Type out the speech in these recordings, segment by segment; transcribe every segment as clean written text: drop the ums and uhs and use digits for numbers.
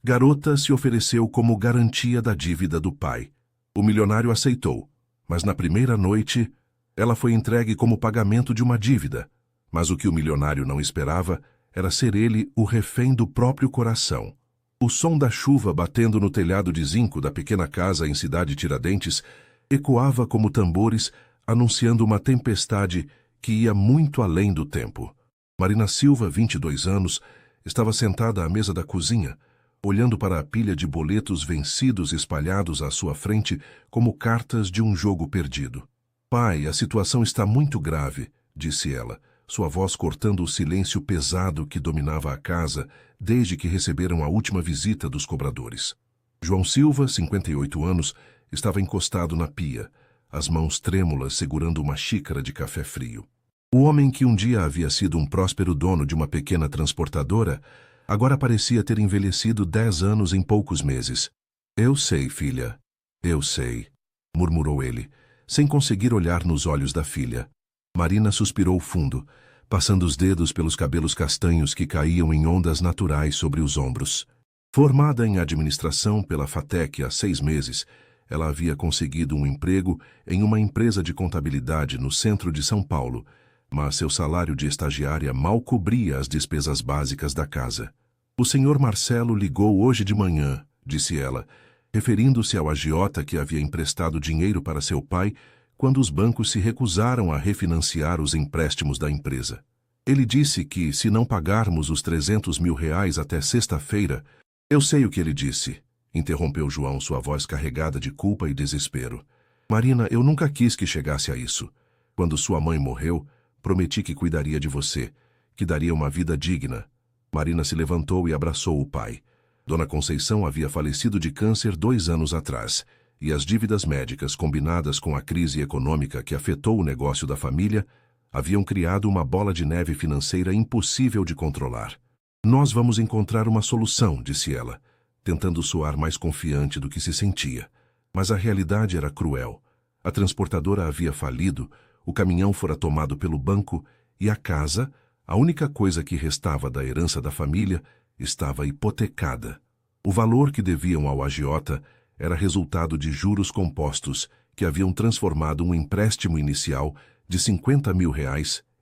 Garota se ofereceu como garantia da dívida do pai. O milionário aceitou, mas na primeira noite, ela foi entregue como pagamento de uma dívida. Mas o que o milionário não esperava era ser ele o refém do próprio coração. O som da chuva batendo no telhado de zinco da pequena casa em Cidade Tiradentes ecoava como tambores, anunciando uma tempestade que ia muito além do tempo. Marina Silva, 22 anos, estava sentada à mesa da cozinha, olhando para a pilha de boletos vencidos espalhados à sua frente como cartas de um jogo perdido. Pai, a situação está muito grave, disse ela, sua voz cortando o silêncio pesado que dominava a casa desde que receberam a última visita dos cobradores. João Silva, 58 anos, estava encostado na pia, as mãos trêmulas segurando uma xícara de café frio. O homem que um dia havia sido um próspero dono de uma pequena transportadora, agora parecia ter envelhecido 10 anos em poucos meses. Eu sei, filha. Eu sei, murmurou ele, sem conseguir olhar nos olhos da filha. Marina suspirou fundo, passando os dedos pelos cabelos castanhos que caíam em ondas naturais sobre os ombros. Formada em administração pela FATEC há 6 meses, ela havia conseguido um emprego em uma empresa de contabilidade no centro de São Paulo, mas seu salário de estagiária mal cobria as despesas básicas da casa. O senhor Marcelo ligou hoje de manhã, disse ela, referindo-se ao agiota que havia emprestado dinheiro para seu pai quando os bancos se recusaram a refinanciar os empréstimos da empresa. Ele disse que, se não pagarmos os R$300 mil até sexta-feira... Eu sei o que ele disse, interrompeu João, sua voz carregada de culpa e desespero. Marina, eu nunca quis que chegasse a isso. Quando sua mãe morreu, prometi que cuidaria de você, que daria uma vida digna. Marina se levantou e abraçou o pai. Dona Conceição havia falecido de câncer 2 anos atrás, e as dívidas médicas combinadas com a crise econômica que afetou o negócio da família haviam criado uma bola de neve financeira impossível de controlar. Nós vamos encontrar uma solução, disse ela, tentando soar mais confiante do que se sentia. Mas a realidade era cruel. A transportadora havia falido, o caminhão fora tomado pelo banco e a casa, a única coisa que restava da herança da família, estava hipotecada. O valor que deviam ao agiota era resultado de juros compostos que haviam transformado um empréstimo inicial de R$50 mil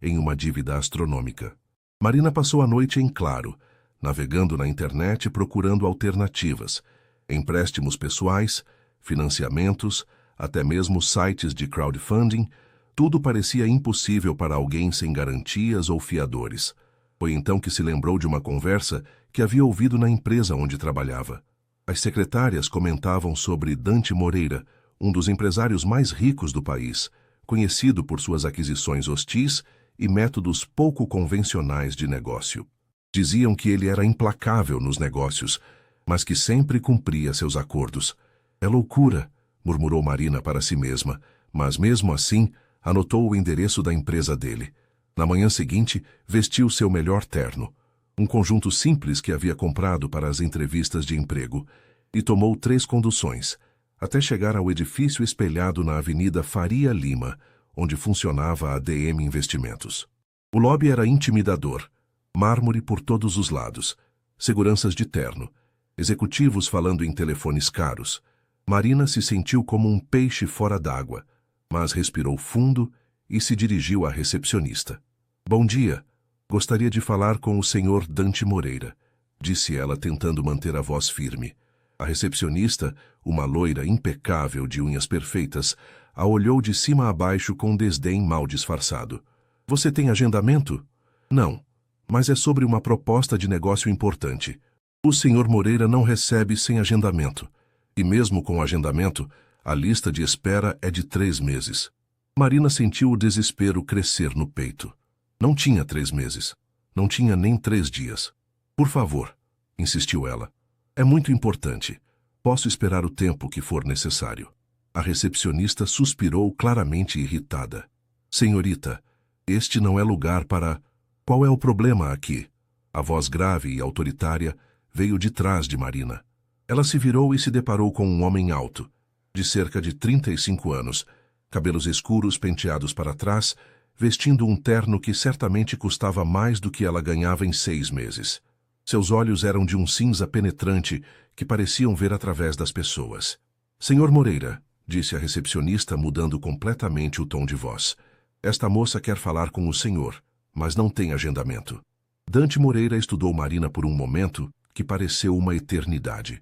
em uma dívida astronômica. Marina passou a noite em claro, navegando na internet procurando alternativas, empréstimos pessoais, financiamentos, até mesmo sites de crowdfunding. Tudo parecia impossível para alguém sem garantias ou fiadores. Foi então que se lembrou de uma conversa que havia ouvido na empresa onde trabalhava. As secretárias comentavam sobre Dante Moreira, um dos empresários mais ricos do país, conhecido por suas aquisições hostis e métodos pouco convencionais de negócio. Diziam que ele era implacável nos negócios, mas que sempre cumpria seus acordos. É loucura, murmurou Marina para si mesma, mas mesmo assim anotou o endereço da empresa dele. Na manhã seguinte, vestiu seu melhor terno, um conjunto simples que havia comprado para as entrevistas de emprego, e tomou 3 conduções, até chegar ao edifício espelhado na Avenida Faria Lima, onde funcionava a DM Investimentos. O lobby era intimidador, mármore por todos os lados, seguranças de terno, executivos falando em telefones caros. Marina se sentiu como um peixe fora d'água, mas respirou fundo e se dirigiu à recepcionista. Bom dia, gostaria de falar com o senhor Dante Moreira, disse ela tentando manter a voz firme. A recepcionista, uma loira impecável de unhas perfeitas, a olhou de cima a baixo com desdém mal disfarçado. Você tem agendamento? Não, mas é sobre uma proposta de negócio importante. O senhor Moreira não recebe sem agendamento. E mesmo com agendamento, a lista de espera é de 3 meses. Marina sentiu o desespero crescer no peito. Não tinha 3 meses. Não tinha nem 3 dias. Por favor, insistiu ela. É muito importante. Posso esperar o tempo que for necessário. A recepcionista suspirou claramente irritada. Senhorita, este não é lugar para... Qual é o problema aqui? A voz grave e autoritária veio de trás de Marina. Ela se virou e se deparou com um homem alto, de cerca de 35 anos, cabelos escuros penteados para trás, vestindo um terno que certamente custava mais do que ela ganhava em 6 meses. Seus olhos eram de um cinza penetrante que pareciam ver através das pessoas. Senhor Moreira, disse a recepcionista, mudando completamente o tom de voz. Esta moça quer falar com o senhor, mas não tem agendamento. Dante Moreira estudou Marina por um momento que pareceu uma eternidade.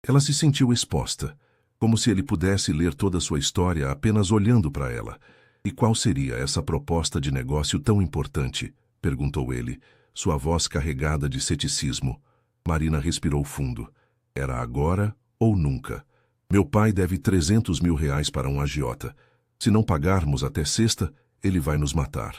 Ela se sentiu exposta, como se ele pudesse ler toda sua história apenas olhando para ela. E qual seria essa proposta de negócio tão importante? Perguntou ele, sua voz carregada de ceticismo. Marina respirou fundo. Era agora ou nunca. Meu pai deve 300 mil reais para um agiota. Se não pagarmos até sexta, ele vai nos matar.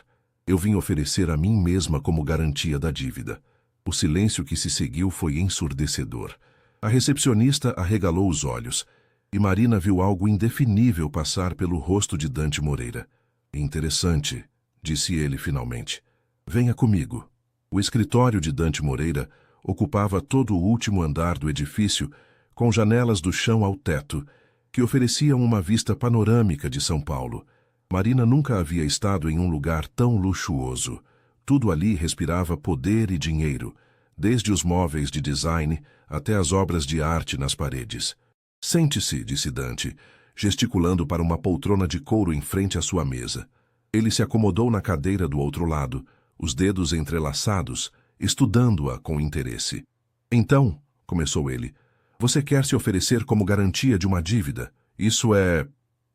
Eu vim oferecer a mim mesma como garantia da dívida. O silêncio que se seguiu foi ensurdecedor. A recepcionista arregalou os olhos, e Marina viu algo indefinível passar pelo rosto de Dante Moreira. Interessante, disse ele finalmente. Venha comigo. O escritório de Dante Moreira ocupava todo o último andar do edifício, com janelas do chão ao teto, que ofereciam uma vista panorâmica de São Paulo. Marina nunca havia estado em um lugar tão luxuoso. Tudo ali respirava poder e dinheiro, desde os móveis de design até as obras de arte nas paredes. Sente-se, disse Dante, gesticulando para uma poltrona de couro em frente à sua mesa. Ele se acomodou na cadeira do outro lado, os dedos entrelaçados, estudando-a com interesse. Então, começou ele, você quer se oferecer como garantia de uma dívida. Isso é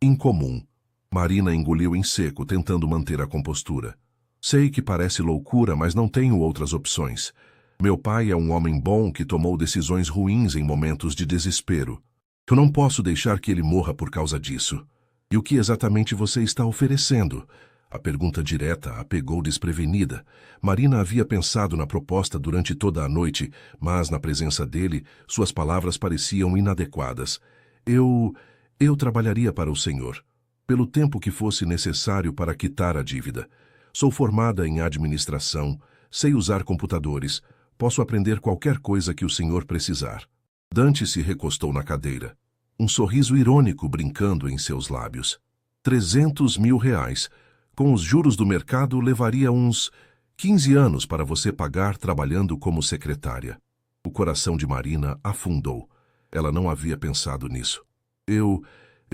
incomum. Marina engoliu em seco, tentando manter a compostura. Sei que parece loucura, mas não tenho outras opções. Meu pai é um homem bom que tomou decisões ruins em momentos de desespero. Eu não posso deixar que ele morra por causa disso. E o que exatamente você está oferecendo? A pergunta direta a pegou desprevenida. Marina havia pensado na proposta durante toda a noite, mas na presença dele, suas palavras pareciam inadequadas. Eu trabalharia para o senhor, pelo tempo que fosse necessário para quitar a dívida. Sou formada em administração, sei usar computadores, posso aprender qualquer coisa que o senhor precisar. Dante se recostou na cadeira, um sorriso irônico brincando em seus lábios. 300 mil reais. Com os juros do mercado, levaria uns 15 anos para você pagar trabalhando como secretária. O coração de Marina afundou. Ela não havia pensado nisso. Eu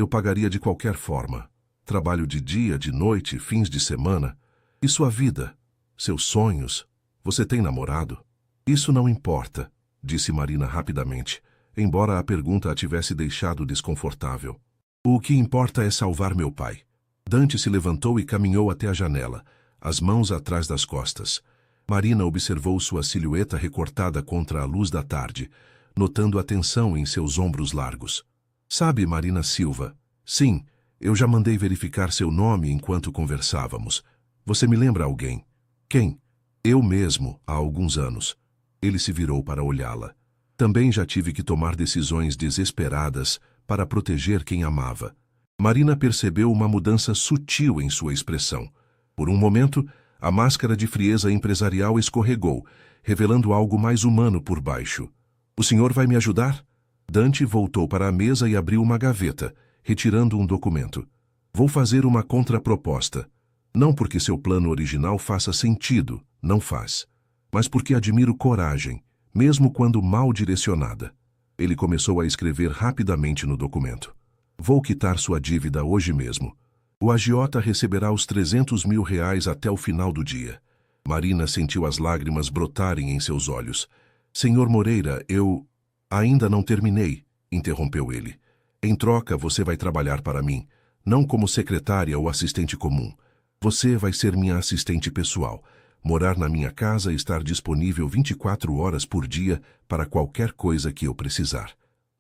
pagaria de qualquer forma. Trabalho de dia, de noite, fins de semana. E sua vida? Seus sonhos? Você tem namorado? Isso não importa, disse Marina rapidamente, embora a pergunta a tivesse deixado desconfortável. O que importa é salvar meu pai. Dante se levantou e caminhou até a janela, as mãos atrás das costas. Marina observou sua silhueta recortada contra a luz da tarde, notando a tensão em seus ombros largos. Sabe, Marina Silva? Sim, eu já mandei verificar seu nome enquanto conversávamos. Você me lembra alguém? Quem? Eu mesmo, há alguns anos. Ele se virou para olhá-la. Também já tive que tomar decisões desesperadas para proteger quem amava. Marina percebeu uma mudança sutil em sua expressão. Por um momento, a máscara de frieza empresarial escorregou, revelando algo mais humano por baixo. O senhor vai me ajudar? Dante voltou para a mesa e abriu uma gaveta, retirando um documento. Vou fazer uma contraproposta. Não porque seu plano original faça sentido, não faz. Mas porque admiro coragem, mesmo quando mal direcionada. Ele começou a escrever rapidamente no documento. Vou quitar sua dívida hoje mesmo. O agiota receberá os 300 mil reais até o final do dia. Marina sentiu as lágrimas brotarem em seus olhos. Senhor Moreira, eu... Ainda não terminei, interrompeu ele. Em troca, você vai trabalhar para mim, não como secretária ou assistente comum. Você vai ser minha assistente pessoal, morar na minha casa e estar disponível 24 horas por dia para qualquer coisa que eu precisar.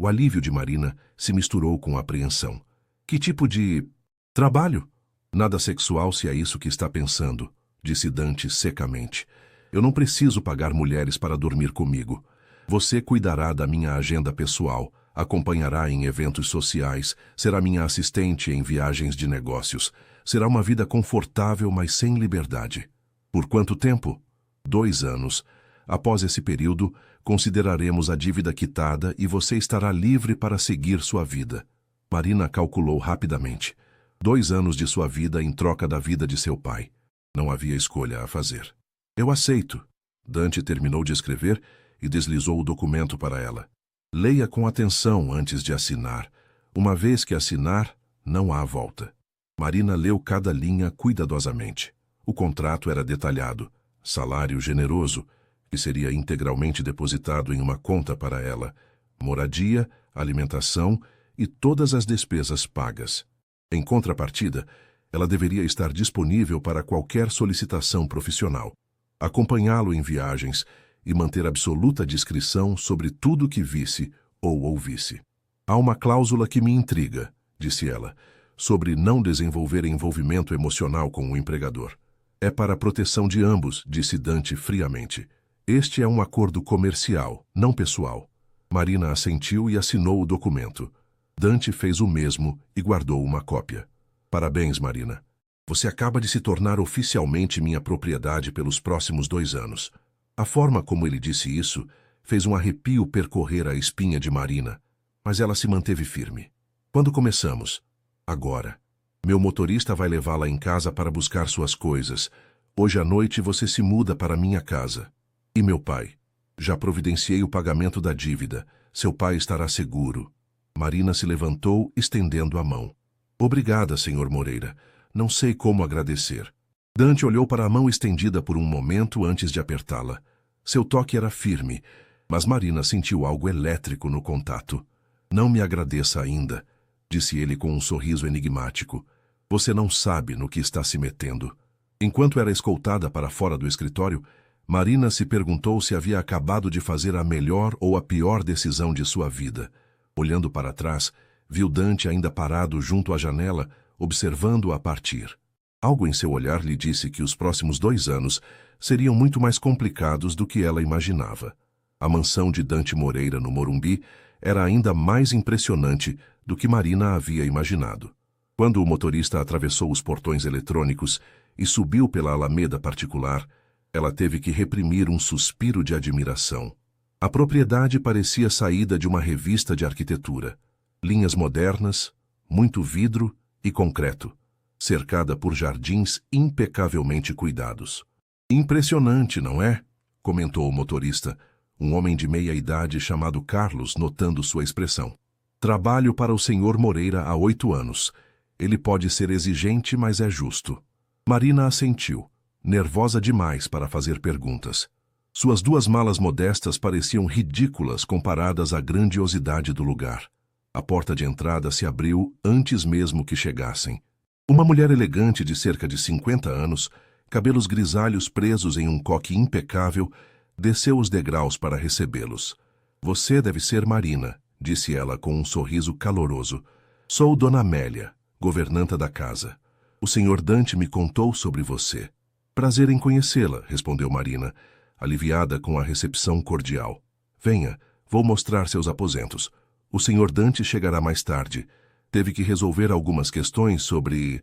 O alívio de Marina se misturou com apreensão. Que tipo de... trabalho? Nada sexual se é isso que está pensando, disse Dante secamente. Eu não preciso pagar mulheres para dormir comigo. Você cuidará da minha agenda pessoal, acompanhará em eventos sociais, será minha assistente em viagens de negócios. Será uma vida confortável, mas sem liberdade. Por quanto tempo? 2 anos. Após esse período, consideraremos a dívida quitada e você estará livre para seguir sua vida. Marina calculou rapidamente. 2 anos de sua vida em troca da vida de seu pai. Não havia escolha a fazer. Eu aceito. Dante terminou de escrever e deslizou o documento para ela. Leia com atenção antes de assinar. Uma vez que assinar, não há volta. Marina leu cada linha cuidadosamente. O contrato era detalhado, salário generoso, que seria integralmente depositado em uma conta para ela, moradia, alimentação e todas as despesas pagas. Em contrapartida, ela deveria estar disponível para qualquer solicitação profissional, acompanhá-lo em viagens e manter absoluta discrição sobre tudo que visse ou ouvisse. Há uma cláusula que me intriga, disse ela, sobre não desenvolver envolvimento emocional com o empregador. É para a proteção de ambos, disse Dante friamente. Este é um acordo comercial, não pessoal. Marina assentiu e assinou o documento. Dante fez o mesmo e guardou uma cópia. Parabéns, Marina. Você acaba de se tornar oficialmente minha propriedade pelos próximos 2 anos. A forma como ele disse isso fez um arrepio percorrer a espinha de Marina, mas ela se manteve firme. Quando começamos? Agora. Meu motorista vai levá-la em casa para buscar suas coisas. Hoje à noite você se muda para minha casa. E meu pai? Já providenciei o pagamento da dívida. Seu pai estará seguro. Marina se levantou, estendendo a mão. Obrigada, Sr. Moreira. Não sei como agradecer. Dante olhou para a mão estendida por um momento antes de apertá-la. Seu toque era firme, mas Marina sentiu algo elétrico no contato. Não me agradeça ainda, disse ele com um sorriso enigmático. Você não sabe no que está se metendo. Enquanto era escoltada para fora do escritório, Marina se perguntou se havia acabado de fazer a melhor ou a pior decisão de sua vida. Olhando para trás, viu Dante ainda parado junto à janela, observando-a partir. Algo em seu olhar lhe disse que os próximos 2 anos seriam muito mais complicados do que ela imaginava. A mansão de Dante Moreira, no Morumbi, era ainda mais impressionante do que Marina havia imaginado. Quando o motorista atravessou os portões eletrônicos e subiu pela alameda particular, ela teve que reprimir um suspiro de admiração. A propriedade parecia saída de uma revista de arquitetura. Linhas modernas, muito vidro e concreto, cercada por jardins impecavelmente cuidados. Impressionante, não é? Comentou o motorista, um homem de meia idade chamado Carlos, notando sua expressão. Trabalho para o Sr. Moreira há 8 anos. Ele pode ser exigente, mas é justo. Marina assentiu, nervosa demais para fazer perguntas. Suas 2 malas modestas pareciam ridículas comparadas à grandiosidade do lugar. A porta de entrada se abriu antes mesmo que chegassem. Uma mulher elegante de cerca de 50 anos, cabelos grisalhos presos em um coque impecável, desceu os degraus para recebê-los. Você deve ser Marina, disse ela com um sorriso caloroso. Sou Dona Amélia, governanta da casa. O Sr. Dante me contou sobre você. Prazer em conhecê-la, respondeu Marina, aliviada com a recepção cordial. Venha, vou mostrar seus aposentos. O Sr. Dante chegará mais tarde. Teve que resolver algumas questões sobre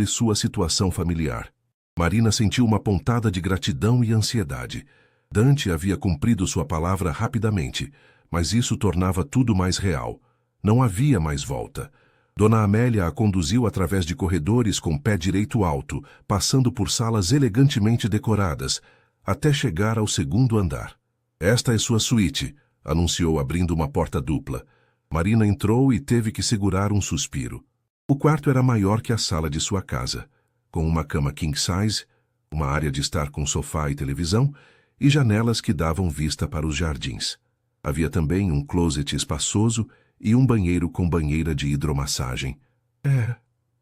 sua situação familiar. Marina sentiu uma pontada de gratidão e ansiedade. Dante havia cumprido sua palavra rapidamente, mas isso tornava tudo mais real. Não havia mais volta. Dona Amélia a conduziu através de corredores com pé direito alto, passando por salas elegantemente decoradas, até chegar ao 2º andar. Esta é sua suíte, anunciou abrindo uma porta dupla. Marina entrou e teve que segurar um suspiro. O quarto era maior que a sala de sua casa, com uma cama king size, uma área de estar com sofá e televisão, e janelas que davam vista para os jardins. Havia também um closet espaçoso e um banheiro com banheira de hidromassagem.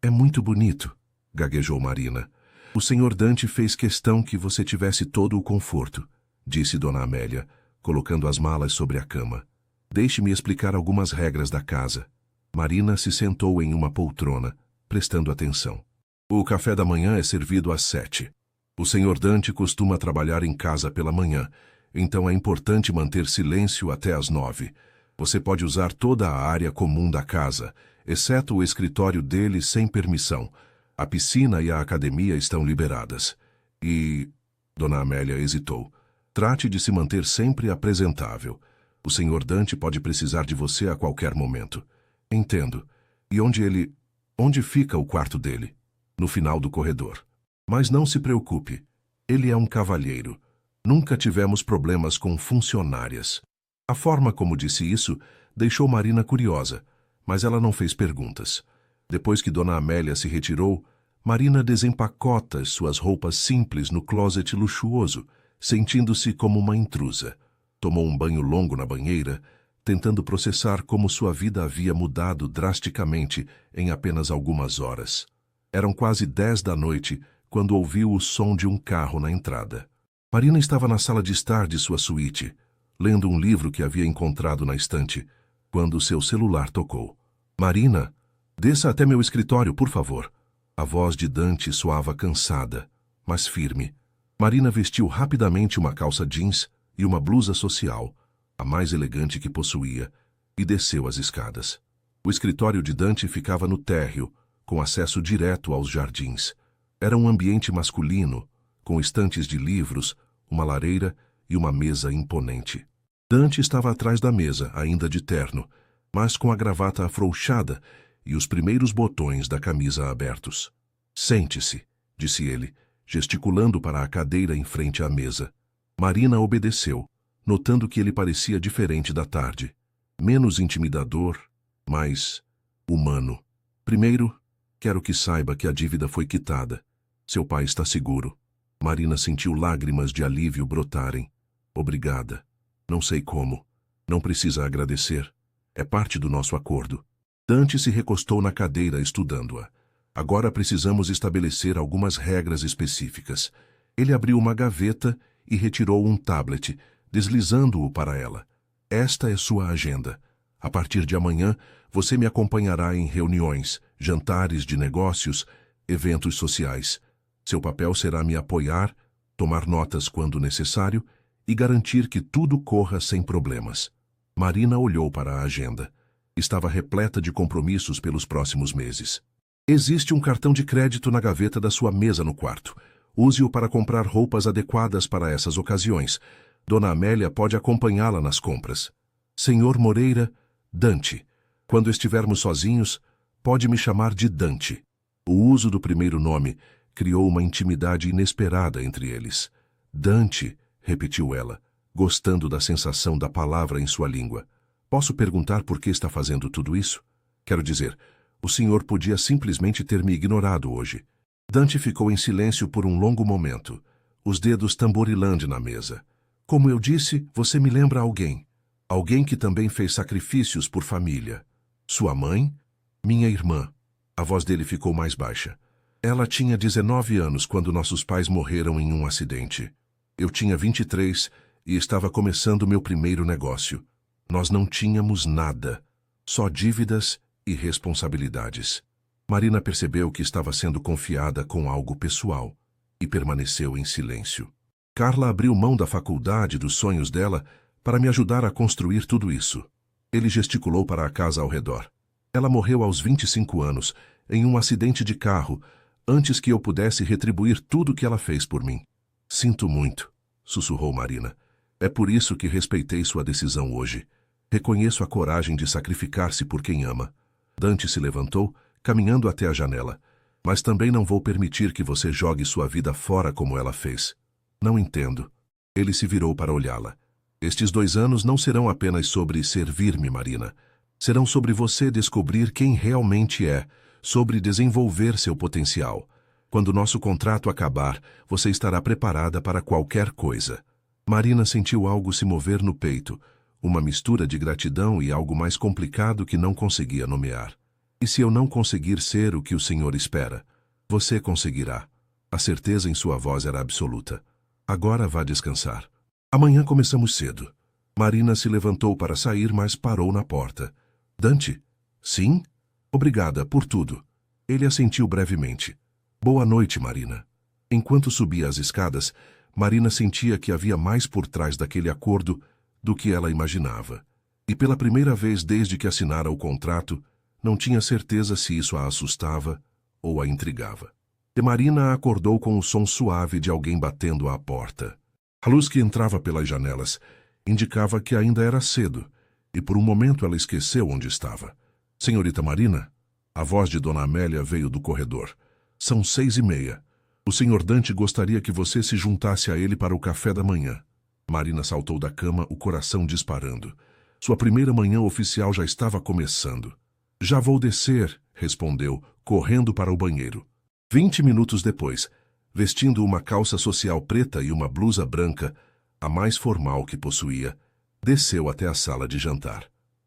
É muito bonito, gaguejou Marina. O Sr. Dante fez questão que você tivesse todo o conforto, disse Dona Amélia, colocando as malas sobre a cama. Deixe-me explicar algumas regras da casa. Marina se sentou em uma poltrona, prestando atenção. O café da manhã é servido às 7. O Sr. Dante costuma trabalhar em casa pela manhã, então é importante manter silêncio até às 9. Você pode usar toda a área comum da casa, exceto o escritório dele sem permissão. A piscina e a academia estão liberadas. E... Dona Amélia hesitou. Trate de se manter sempre apresentável. O Sr. Dante pode precisar de você a qualquer momento. Entendo. E onde fica o quarto dele? No final do corredor. Mas não se preocupe. Ele é um cavalheiro. Nunca tivemos problemas com funcionárias. A forma como disse isso deixou Marina curiosa, mas ela não fez perguntas. Depois que Dona Amélia se retirou, Marina desempacota suas roupas simples no closet luxuoso, sentindo-se como uma intrusa. Tomou um banho longo na banheira, tentando processar como sua vida havia mudado drasticamente em apenas algumas horas. Eram quase 10 da noite quando ouviu o som de um carro na entrada. Marina estava na sala de estar de sua suíte, lendo um livro que havia encontrado na estante, quando seu celular tocou. Marina, desça até meu escritório, por favor. A voz de Dante soava cansada, mas firme. Marina vestiu rapidamente uma calça jeans e uma blusa social, a mais elegante que possuía, e desceu as escadas. O escritório de Dante ficava no térreo, com acesso direto aos jardins. Era um ambiente masculino, com estantes de livros, uma lareira e uma mesa imponente. Dante estava atrás da mesa, ainda de terno, mas com a gravata afrouxada e os primeiros botões da camisa abertos. Sente-se, disse ele, gesticulando para a cadeira em frente à mesa. Marina obedeceu, notando que ele parecia diferente da tarde. Menos intimidador, mais humano. Primeiro, quero que saiba que a dívida foi quitada. Seu pai está seguro. Marina sentiu lágrimas de alívio brotarem. Obrigada. Não sei como. Não precisa agradecer. É parte do nosso acordo. Dante se recostou na cadeira estudando-a. Agora precisamos estabelecer algumas regras específicas. Ele abriu uma gaveta e retirou um tablet, deslizando-o para ela. Esta é sua agenda. A partir de amanhã, você me acompanhará em reuniões, jantares de negócios, eventos sociais. Seu papel será me apoiar, tomar notas quando necessário e garantir que tudo corra sem problemas. Marina olhou para a agenda. Estava repleta de compromissos pelos próximos meses. Existe um cartão de crédito na gaveta da sua mesa no quarto. Use-o para comprar roupas adequadas para essas ocasiões. Dona Amélia pode acompanhá-la nas compras. Senhor Moreira, Dante. Quando estivermos sozinhos, pode me chamar de Dante. O uso do primeiro nome criou uma intimidade inesperada entre eles. Dante, repetiu ela, gostando da sensação da palavra em sua língua. Posso perguntar por que está fazendo tudo isso? Quero dizer, o senhor podia simplesmente ter me ignorado hoje. Dante ficou em silêncio por um longo momento, os dedos tamborilando na mesa. Como eu disse, você me lembra alguém. Alguém que também fez sacrifícios por família. Sua mãe? Minha irmã. A voz dele ficou mais baixa. Ela tinha 19 anos quando nossos pais morreram em um acidente. Eu tinha 23 e estava começando meu primeiro negócio. Nós não tínhamos nada, só dívidas e responsabilidades. Marina percebeu que estava sendo confiada com algo pessoal e permaneceu em silêncio. Carla abriu mão da faculdade dos sonhos dela para me ajudar a construir tudo isso. Ele gesticulou para a casa ao redor. Ela morreu aos 25 anos, em um acidente de carro, antes que eu pudesse retribuir tudo que ela fez por mim. Sinto muito, sussurrou Marina. É por isso que respeitei sua decisão hoje. Reconheço a coragem de sacrificar-se por quem ama. Dante se levantou, caminhando até a janela. Mas também não vou permitir que você jogue sua vida fora como ela fez. Não entendo. Ele se virou para olhá-la. Estes 2 anos não serão apenas sobre servir-me, Marina. Serão sobre você descobrir quem realmente é, sobre desenvolver seu potencial. Quando nosso contrato acabar, você estará preparada para qualquer coisa. Marina sentiu algo se mover no peito, uma mistura de gratidão e algo mais complicado que não conseguia nomear. E se eu não conseguir ser o que o senhor espera? Você conseguirá. A certeza em sua voz era absoluta. Agora vá descansar. Amanhã começamos cedo. Marina se levantou para sair, mas parou na porta. Dante? Sim? Obrigada por tudo. Ele assentiu brevemente. Boa noite, Marina. Enquanto subia as escadas, Marina sentia que havia mais por trás daquele acordo do que ela imaginava. E pela primeira vez desde que assinara o contrato, não tinha certeza se isso a assustava ou a intrigava. E Marina acordou com o som suave de alguém batendo à porta. A luz que entrava pelas janelas indicava que ainda era cedo, e por um momento ela esqueceu onde estava. Senhorita Marina? A voz de Dona Amélia veio do corredor. São 6:30. O Sr. Dante gostaria que você se juntasse a ele para o café da manhã. Marina saltou da cama, o coração disparando. Sua primeira manhã oficial já estava começando. Já vou descer, respondeu, correndo para o banheiro. 20 minutos depois, vestindo uma calça social preta e uma blusa branca, a mais formal que possuía, desceu até a sala de jantar.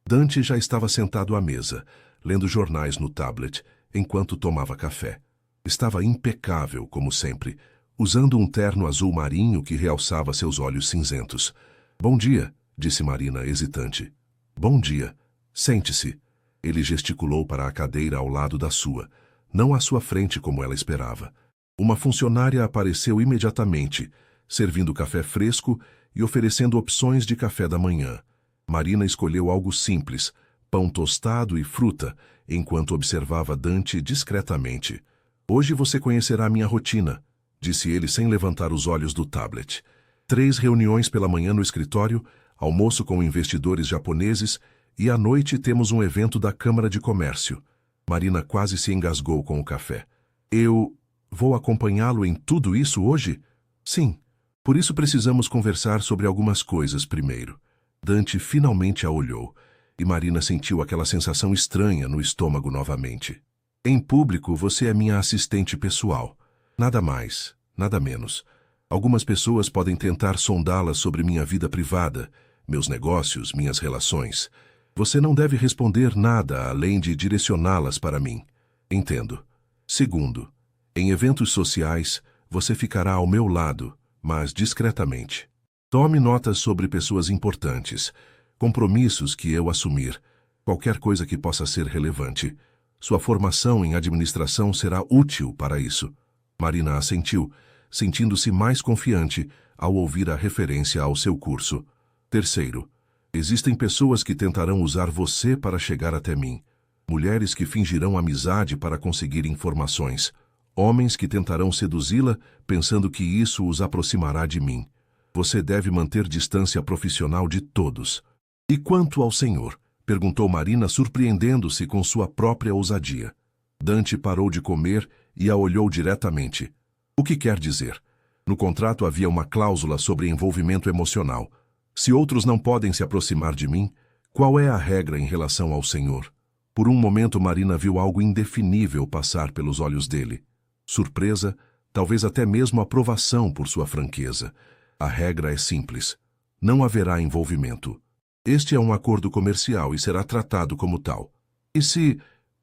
Dante já estava sentado à mesa, lendo jornais no tablet, enquanto tomava café. Estava impecável, como sempre, usando um terno azul marinho que realçava seus olhos cinzentos. Bom dia, disse Marina, hesitante. Bom dia. Sente-se. Ele gesticulou para a cadeira ao lado da sua, não à sua frente como ela esperava. Uma funcionária apareceu imediatamente, servindo café fresco e oferecendo opções de café da manhã. Marina escolheu algo simples, pão tostado e fruta, enquanto observava Dante discretamente. Hoje você conhecerá minha rotina, disse ele sem levantar os olhos do tablet. 3 reuniões pela manhã no escritório, almoço com investidores japoneses e à noite temos um evento da Câmara de Comércio. Marina quase se engasgou com o café. Eu vou acompanhá-lo em tudo isso hoje? Sim. Por isso precisamos conversar sobre algumas coisas primeiro. Dante finalmente a olhou, e Marina sentiu aquela sensação estranha no estômago novamente. Em público, você é minha assistente pessoal. Nada mais, nada menos. Algumas pessoas podem tentar sondá-la sobre minha vida privada, meus negócios, minhas relações. Você não deve responder nada além de direcioná-las para mim. Entendo. Segundo, em eventos sociais, você ficará ao meu lado, mas discretamente. Tome notas sobre pessoas importantes, compromissos que eu assumir, qualquer coisa que possa ser relevante. Sua formação em administração será útil para isso. Marina assentiu, sentindo-se mais confiante ao ouvir a referência ao seu curso. Terceiro, existem pessoas que tentarão usar você para chegar até mim. Mulheres que fingirão amizade para conseguir informações. Homens que tentarão seduzi-la pensando que isso os aproximará de mim. Você deve manter distância profissional de todos. E quanto ao senhor? Perguntou Marina, surpreendendo-se com sua própria ousadia. Dante parou de comer e a olhou diretamente. O que quer dizer? No contrato havia uma cláusula sobre envolvimento emocional. Se outros não podem se aproximar de mim, qual é a regra em relação ao senhor? Por um momento Marina viu algo indefinível passar pelos olhos dele. Surpresa, talvez até mesmo aprovação por sua franqueza. A regra é simples. Não haverá envolvimento. Este é um acordo comercial e será tratado como tal. E se...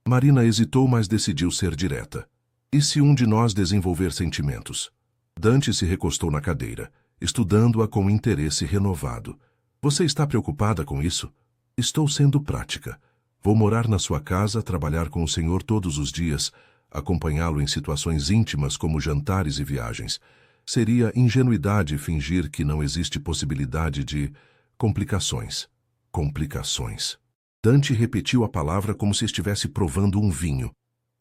Marina hesitou, mas decidiu ser direta. E se um de nós desenvolver sentimentos? Dante se recostou na cadeira, estudando-a com interesse renovado. Você está preocupada com isso? Estou sendo prática. Vou morar na sua casa, trabalhar com o senhor todos os dias, acompanhá-lo em situações íntimas como jantares e viagens. Seria ingenuidade fingir que não existe possibilidade de complicações. Complicações. Dante repetiu a palavra como se estivesse provando um vinho.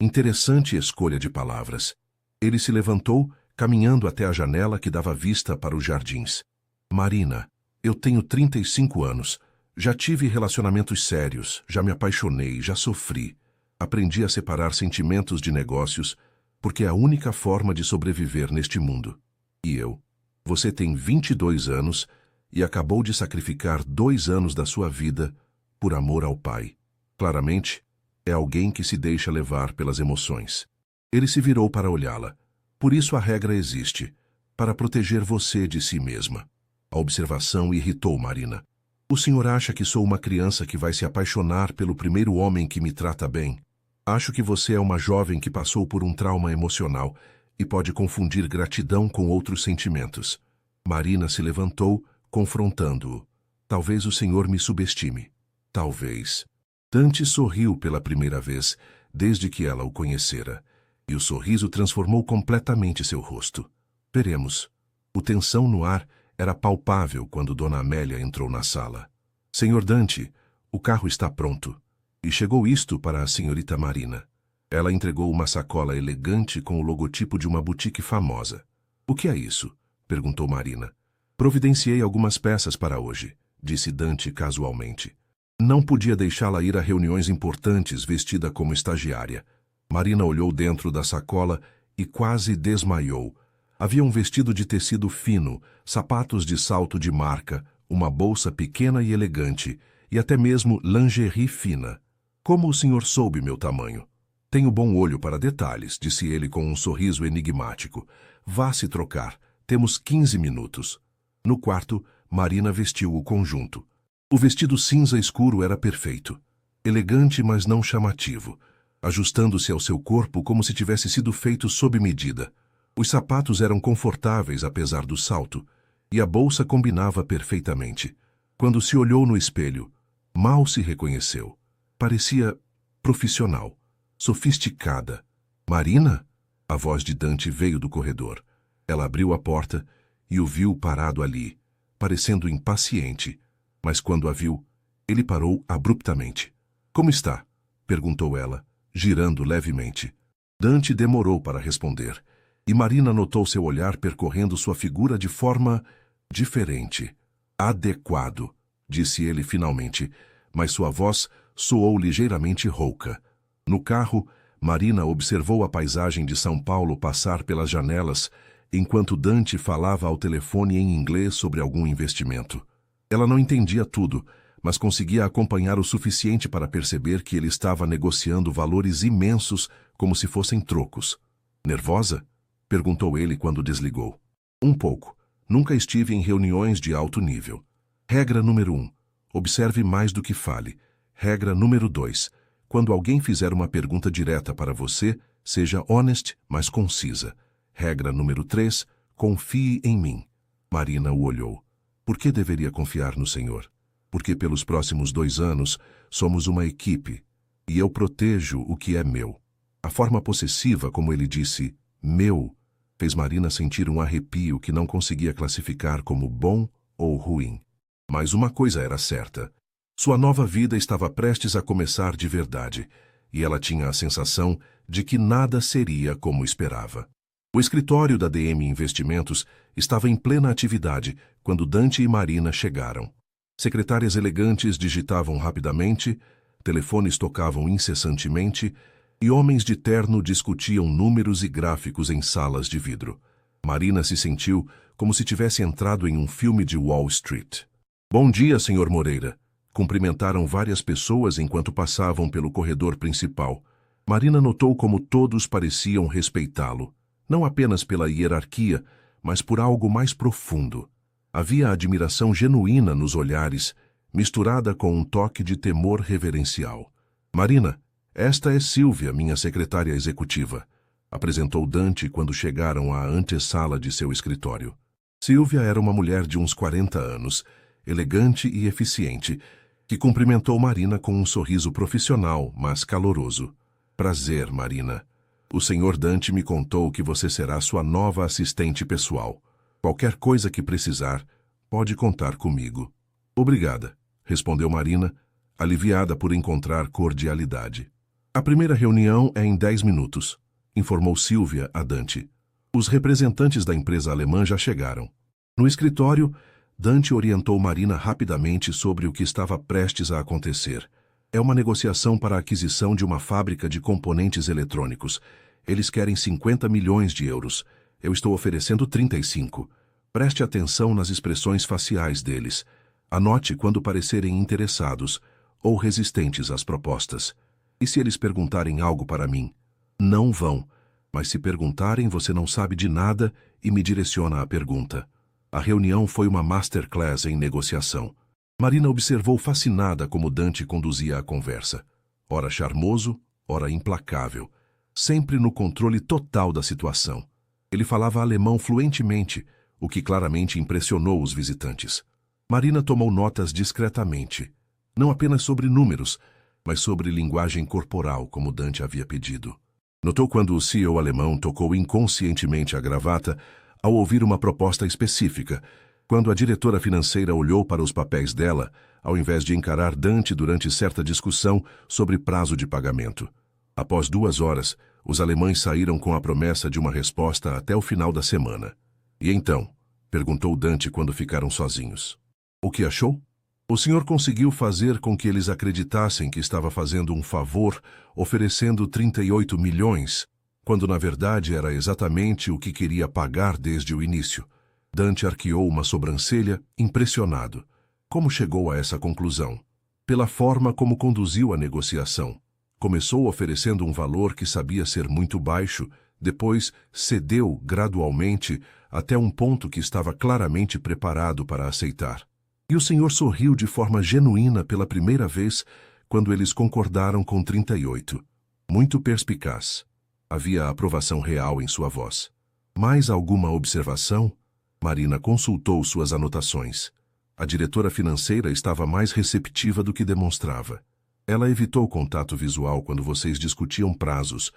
Interessante escolha de palavras. Ele se levantou, caminhando até a janela que dava vista para os jardins. Marina, eu tenho 35 anos. Já tive relacionamentos sérios, já me apaixonei, já sofri. Aprendi a separar sentimentos de negócios, porque é a única forma de sobreviver neste mundo. E eu? Você tem 22 anos e acabou de sacrificar 2 anos da sua vida por amor ao pai. Claramente, é alguém que se deixa levar pelas emoções. Ele se virou para olhá-la. Por isso a regra existe, para proteger você de si mesma. A observação irritou Marina. O senhor acha que sou uma criança que vai se apaixonar pelo primeiro homem que me trata bem? Acho que você é uma jovem que passou por um trauma emocional e pode confundir gratidão com outros sentimentos. Marina se levantou, confrontando-o. Talvez o senhor me subestime. Talvez. Dante sorriu pela primeira vez, desde que ela o conhecera, e o sorriso transformou completamente seu rosto. Veremos. O tensão no ar era palpável quando Dona Amélia entrou na sala. Senhor Dante, o carro está pronto. E chegou isto para a senhorita Marina. Ela entregou uma sacola elegante com o logotipo de uma boutique famosa. O que é isso? Perguntou Marina. Providenciei algumas peças para hoje, disse Dante casualmente. Não podia deixá-la ir a reuniões importantes vestida como estagiária. Marina olhou dentro da sacola e quase desmaiou. Havia um vestido de tecido fino, sapatos de salto de marca, uma bolsa pequena e elegante, e até mesmo lingerie fina. Como o senhor soube meu tamanho? Tenho bom olho para detalhes, disse ele com um sorriso enigmático. Vá se trocar. Temos 15 minutos. No quarto, Marina vestiu o conjunto. O vestido cinza escuro era perfeito. Elegante, mas não chamativo, ajustando-se ao seu corpo como se tivesse sido feito sob medida. Os sapatos eram confortáveis apesar do salto, e a bolsa combinava perfeitamente. Quando se olhou no espelho, mal se reconheceu. Parecia profissional, sofisticada. Marina? A voz de Dante veio do corredor. Ela abriu a porta e o viu parado ali, parecendo impaciente. Mas quando a viu, ele parou abruptamente. Como está? Perguntou ela, girando levemente. Dante demorou para responder, e Marina notou seu olhar percorrendo sua figura de forma diferente. Adequado, disse ele finalmente, mas sua voz soou ligeiramente rouca. No carro, Marina observou a paisagem de São Paulo passar pelas janelas, enquanto Dante falava ao telefone em inglês sobre algum investimento. Ela não entendia tudo, mas conseguia acompanhar o suficiente para perceber que ele estava negociando valores imensos como se fossem trocos. Nervosa? Perguntou ele quando desligou. Um pouco. Nunca estive em reuniões de alto nível. Regra número 1. Observe mais do que fale. Regra número 2. Quando alguém fizer uma pergunta direta para você, seja honest, mas concisa. Regra número 3. Confie em mim. Marina o olhou. Por que deveria confiar no Senhor? Porque pelos próximos 2 anos somos uma equipe, e eu protejo o que é meu. A forma possessiva como ele disse, meu, fez Marina sentir um arrepio que não conseguia classificar como bom ou ruim. Mas uma coisa era certa. Sua nova vida estava prestes a começar de verdade, e ela tinha a sensação de que nada seria como esperava. O escritório da DM Investimentos estava em plena atividade quando Dante e Marina chegaram. Secretárias elegantes digitavam rapidamente, telefones tocavam incessantemente e homens de terno discutiam números e gráficos em salas de vidro. Marina se sentiu como se tivesse entrado em um filme de Wall Street. Bom dia, Sr. Moreira. Cumprimentaram várias pessoas enquanto passavam pelo corredor principal. Marina notou como todos pareciam respeitá-lo, não apenas pela hierarquia, mas por algo mais profundo. Havia admiração genuína nos olhares, misturada com um toque de temor reverencial. Marina, esta é Sílvia, minha secretária executiva, apresentou Dante quando chegaram à antessala de seu escritório. Sílvia era uma mulher de uns 40 anos, elegante e eficiente, que cumprimentou Marina com um sorriso profissional, mas caloroso. Prazer, Marina. O senhor Dante me contou que você será sua nova assistente pessoal. Qualquer coisa que precisar, pode contar comigo. Obrigada, respondeu Marina, aliviada por encontrar cordialidade. A primeira reunião é em 10 minutos, informou Sílvia a Dante. Os representantes da empresa alemã já chegaram. No escritório, Dante orientou Marina rapidamente sobre o que estava prestes a acontecer. É uma negociação para a aquisição de uma fábrica de componentes eletrônicos. Eles querem 50 milhões de euros. Eu estou oferecendo 35. Preste atenção nas expressões faciais deles. Anote quando parecerem interessados ou resistentes às propostas. E se eles perguntarem algo para mim? Não vão, mas se perguntarem, você não sabe de nada e me direciona a pergunta. A reunião foi uma masterclass em negociação. Marina observou fascinada como Dante conduzia a conversa. Ora charmoso, ora implacável, sempre no controle total da situação. Ele falava alemão fluentemente, o que claramente impressionou os visitantes. Marina tomou notas discretamente, não apenas sobre números, mas sobre linguagem corporal, como Dante havia pedido. Notou quando o CEO alemão tocou inconscientemente a gravata ao ouvir uma proposta específica, quando a diretora financeira olhou para os papéis dela, ao invés de encarar Dante durante certa discussão sobre prazo de pagamento. Após 2 horas, os alemães saíram com a promessa de uma resposta até o final da semana. E então? Perguntou Dante quando ficaram sozinhos. O que achou? O senhor conseguiu fazer com que eles acreditassem que estava fazendo um favor, oferecendo 38 milhões? quando na verdade era exatamente o que queria pagar desde o início. Dante arqueou uma sobrancelha, impressionado. Como chegou a essa conclusão? Pela forma como conduziu a negociação. Começou oferecendo um valor que sabia ser muito baixo, depois cedeu gradualmente até um ponto que estava claramente preparado para aceitar. E o senhor sorriu de forma genuína pela primeira vez quando eles concordaram com 38. Muito perspicaz. Havia aprovação real em sua voz. Mais alguma observação? Marina consultou suas anotações. A diretora financeira estava mais receptiva do que demonstrava. Ela evitou contato visual quando vocês discutiam prazos,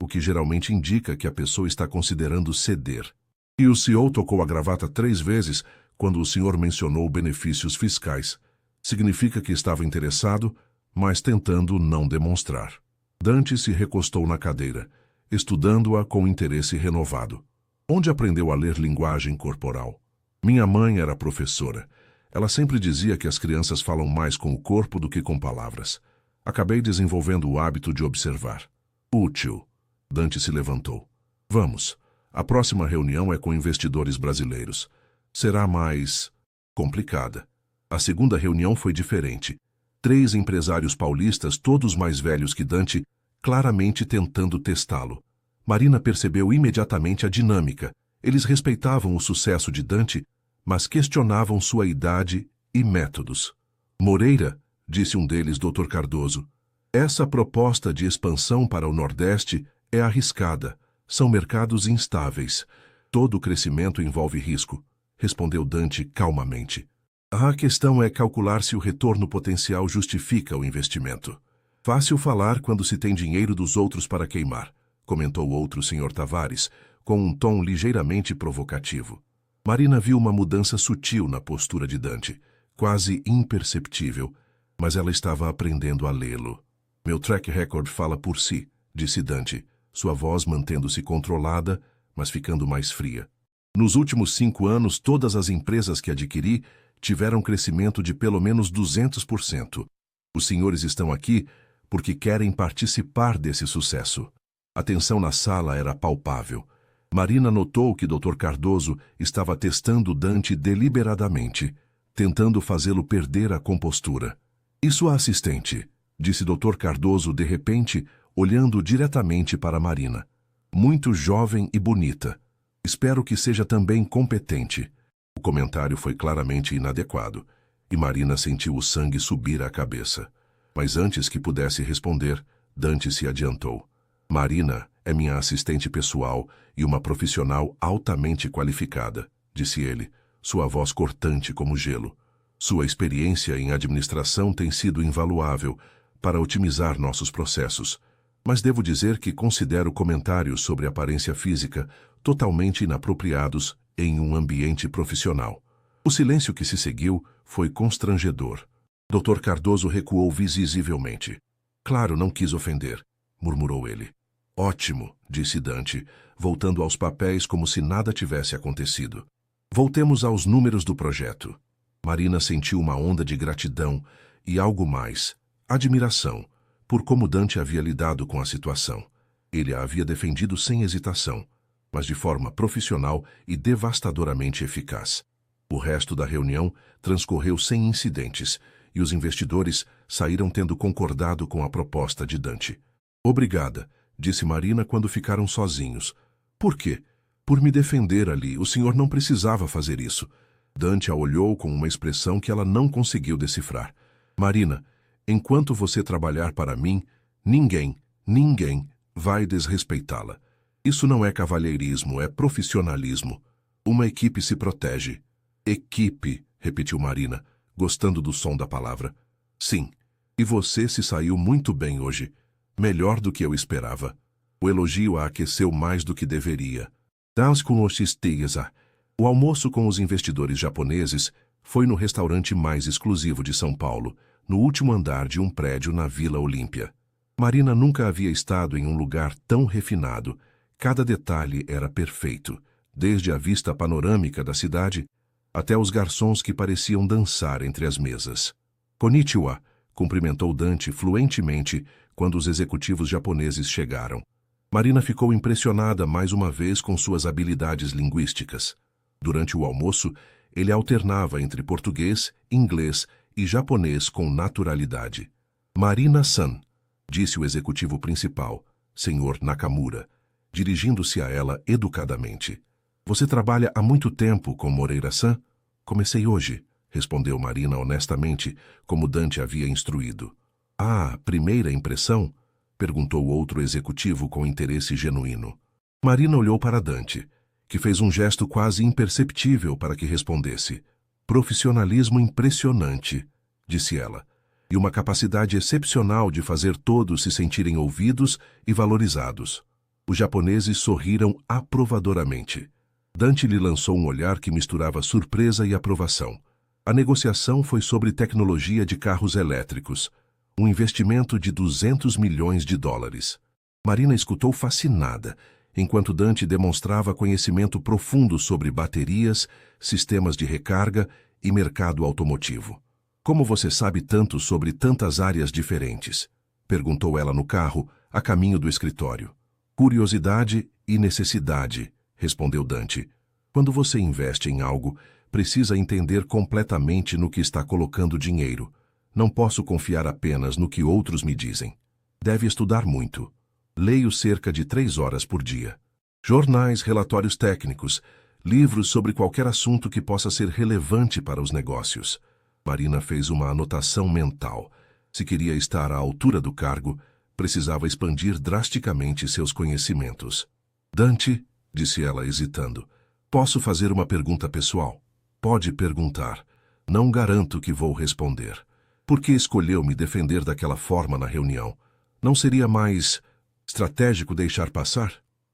o que geralmente indica que a pessoa está considerando ceder. E o CEO tocou a gravata 3 vezes quando o senhor mencionou benefícios fiscais. Significa que estava interessado, mas tentando não demonstrar. Dante se recostou na cadeira, estudando-a com interesse renovado. Onde aprendeu a ler linguagem corporal? Minha mãe era professora. Ela sempre dizia que as crianças falam mais com o corpo do que com palavras. Acabei desenvolvendo o hábito de observar. Útil. Dante se levantou. Vamos. A próxima reunião é com investidores brasileiros. Será mais complicada. A segunda reunião foi diferente. 3 empresários paulistas, todos mais velhos que Dante, claramente tentando testá-lo. Marina percebeu imediatamente a dinâmica. Eles respeitavam o sucesso de Dante, mas questionavam sua idade e métodos. Moreira, disse um deles, Dr. Cardoso, essa proposta de expansão para o Nordeste é arriscada. São mercados instáveis. Todo crescimento envolve risco, respondeu Dante calmamente. A questão é calcular se o retorno potencial justifica o investimento. Fácil falar quando se tem dinheiro dos outros para queimar, comentou outro Sr. Tavares, com um tom ligeiramente provocativo. Marina viu uma mudança sutil na postura de Dante, quase imperceptível, mas ela estava aprendendo a lê-lo. Meu track record fala por si, disse Dante, sua voz mantendo-se controlada, mas ficando mais fria. Nos últimos 5 anos, todas as empresas que adquiri tiveram crescimento de pelo menos 200%. Os senhores estão aqui porque querem participar desse sucesso. A tensão na sala era palpável. Marina notou que Dr. Cardoso estava testando Dante deliberadamente, tentando fazê-lo perder a compostura. E sua assistente, disse Dr. Cardoso de repente, olhando diretamente para Marina. Muito jovem e bonita. Espero que seja também competente. O comentário foi claramente inadequado, e Marina sentiu o sangue subir à cabeça. Mas antes que pudesse responder, Dante se adiantou. Marina é minha assistente pessoal e uma profissional altamente qualificada, disse ele, sua voz cortante como gelo. Sua experiência em administração tem sido invaluável para otimizar nossos processos, mas devo dizer que considero comentários sobre aparência física totalmente inapropriados em um ambiente profissional. O silêncio que se seguiu foi constrangedor. Dr. Cardoso recuou visivelmente. Claro, não quis ofender, murmurou ele. Ótimo, disse Dante, voltando aos papéis como se nada tivesse acontecido. Voltemos aos números do projeto. Marina sentiu uma onda de gratidão e algo mais, admiração, por como Dante havia lidado com a situação. Ele a havia defendido sem hesitação, mas de forma profissional e devastadoramente eficaz. O resto da reunião transcorreu sem incidentes e os investidores saíram tendo concordado com a proposta de Dante. Obrigada, disse Marina quando ficaram sozinhos. Por quê? Por me defender ali, o senhor não precisava fazer isso. Dante a olhou com uma expressão que ela não conseguiu decifrar. Marina, enquanto você trabalhar para mim, ninguém vai desrespeitá-la. Isso não é cavalheirismo, é profissionalismo. Uma equipe se protege. Equipe, repetiu Marina, gostando do som da palavra. Sim, e você se saiu muito bem hoje. Melhor do que eu esperava. O elogio a aqueceu mais do que deveria. O almoço com os investidores japoneses foi no restaurante mais exclusivo de São Paulo, no último andar de um prédio na Vila Olímpia. Marina nunca havia estado em um lugar tão refinado. Cada detalhe era perfeito, desde a vista panorâmica da cidade até os garçons que pareciam dançar entre as mesas. Konnichiwa, cumprimentou Dante fluentemente quando os executivos japoneses chegaram. Marina ficou impressionada mais uma vez com suas habilidades linguísticas. Durante o almoço, ele alternava entre português, inglês e japonês com naturalidade. Marina-san, disse o executivo principal, Sr. Nakamura, dirigindo-se a ela educadamente. Você trabalha há muito tempo com Moreira-san? Comecei hoje, respondeu Marina honestamente, como Dante havia instruído. Ah, primeira impressão? Perguntou o outro executivo com interesse genuíno. Marina olhou para Dante, que fez um gesto quase imperceptível para que respondesse. Profissionalismo impressionante, disse ela, e uma capacidade excepcional de fazer todos se sentirem ouvidos e valorizados. Os japoneses sorriram aprovadoramente. Dante lhe lançou um olhar que misturava surpresa e aprovação. A negociação foi sobre tecnologia de carros elétricos, um investimento de 200 milhões de dólares. Marina escutou fascinada, enquanto Dante demonstrava conhecimento profundo sobre baterias, sistemas de recarga e mercado automotivo. Como você sabe tanto sobre tantas áreas diferentes? Perguntou ela no carro, a caminho do escritório. Curiosidade e necessidade, respondeu Dante. Quando você investe em algo, precisa entender completamente no que está colocando dinheiro. Não posso confiar apenas no que outros me dizem. Deve estudar muito. Leio cerca de 3 horas por dia. Jornais, relatórios técnicos, livros sobre qualquer assunto que possa ser relevante para os negócios. Marina fez uma anotação mental. Se queria estar à altura do cargo, precisava expandir drasticamente seus conhecimentos. Dante, disse ela hesitando, posso fazer uma pergunta pessoal? Pode perguntar. Não garanto que vou responder. Por que escolheu me defender daquela forma na reunião? Não seria mais estratégico deixar passar?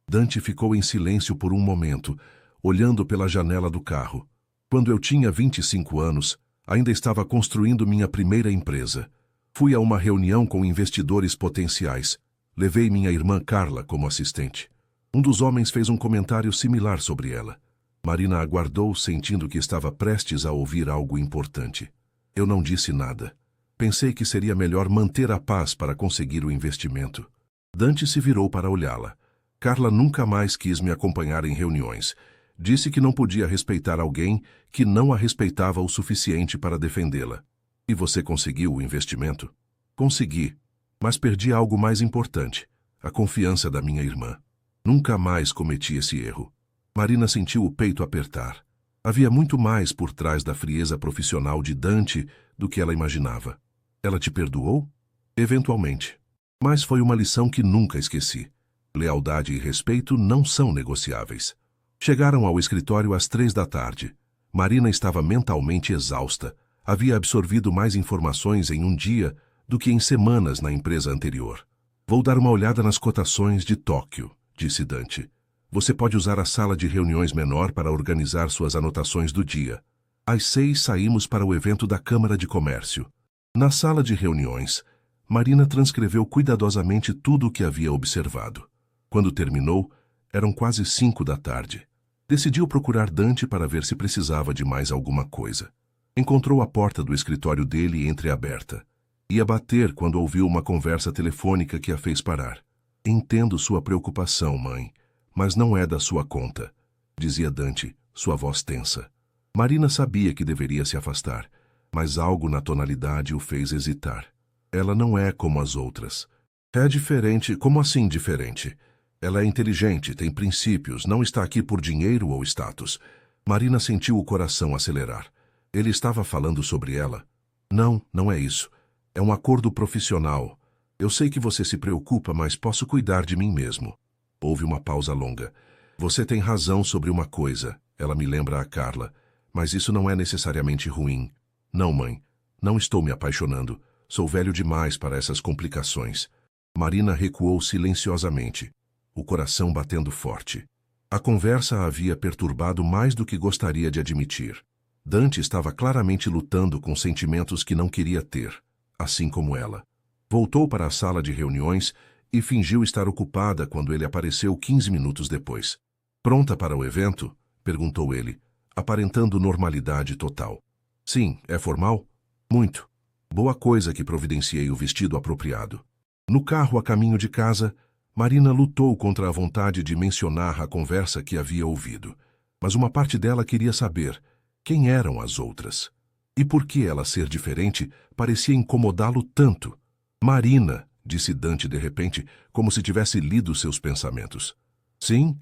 Dante ficou em silêncio por um momento, olhando pela janela do carro. Quando eu tinha 25 anos, ainda estava construindo minha primeira empresa. Fui a uma reunião com investidores potenciais. Levei minha irmã Carla como assistente. Um dos homens fez um comentário similar sobre ela. Marina aguardou, sentindo que estava prestes a ouvir algo importante. Eu não disse nada. Pensei que seria melhor manter a paz para conseguir o investimento. Dante se virou para olhá-la. Carla nunca mais quis me acompanhar em reuniões. Disse que não podia respeitar alguém que não a respeitava o suficiente para defendê-la. E você conseguiu o investimento? Consegui, mas perdi algo mais importante, a confiança da minha irmã. Nunca mais cometi esse erro. Marina sentiu o peito apertar. Havia muito mais por trás da frieza profissional de Dante do que ela imaginava. Ela te perdoou? Eventualmente. Mas foi uma lição que nunca esqueci. Lealdade e respeito não são negociáveis. Chegaram ao escritório às 3 da tarde. Marina estava mentalmente exausta. Havia absorvido mais informações em um dia do que em semanas na empresa anterior. Vou dar uma olhada nas cotações de Tóquio, disse Dante. Você pode usar a sala de reuniões menor para organizar suas anotações do dia. Às 6 saímos para o evento da Câmara de Comércio. Na sala de reuniões, Marina transcreveu cuidadosamente tudo o que havia observado. Quando terminou, eram quase 5 da tarde. Decidiu procurar Dante para ver se precisava de mais alguma coisa. Encontrou a porta do escritório dele entreaberta. Ia bater quando ouviu uma conversa telefônica que a fez parar. Entendo sua preocupação, mãe, mas não é da sua conta, dizia Dante, sua voz tensa. Marina sabia que deveria se afastar, mas algo na tonalidade o fez hesitar. Ela não é como as outras. É diferente. Como assim diferente? Ela é inteligente, tem princípios, não está aqui por dinheiro ou status. Marina sentiu o coração acelerar. Ele estava falando sobre ela? Não, não é isso. É um acordo profissional. Eu sei que você se preocupa, mas posso cuidar de mim mesmo. Houve uma pausa longa. Você tem razão sobre uma coisa, ela me lembra a Carla, mas isso não é necessariamente ruim. Não, mãe, não estou me apaixonando. Sou velho demais para essas complicações. Marina recuou silenciosamente, o coração batendo forte. A conversa a havia perturbado mais do que gostaria de admitir. Dante estava claramente lutando com sentimentos que não queria ter, assim como ela. Voltou para a sala de reuniões e fingiu estar ocupada quando ele apareceu 15 minutos depois. Pronta para o evento? Perguntou ele, aparentando normalidade total. Sim, é formal? Muito. Boa coisa que providenciei o vestido apropriado. No carro a caminho de casa, Marina lutou contra a vontade de mencionar a conversa que havia ouvido, mas uma parte dela queria saber quem eram as outras. E por que ela ser diferente parecia incomodá-lo tanto? Marina, disse Dante de repente, como se tivesse lido seus pensamentos. Sim,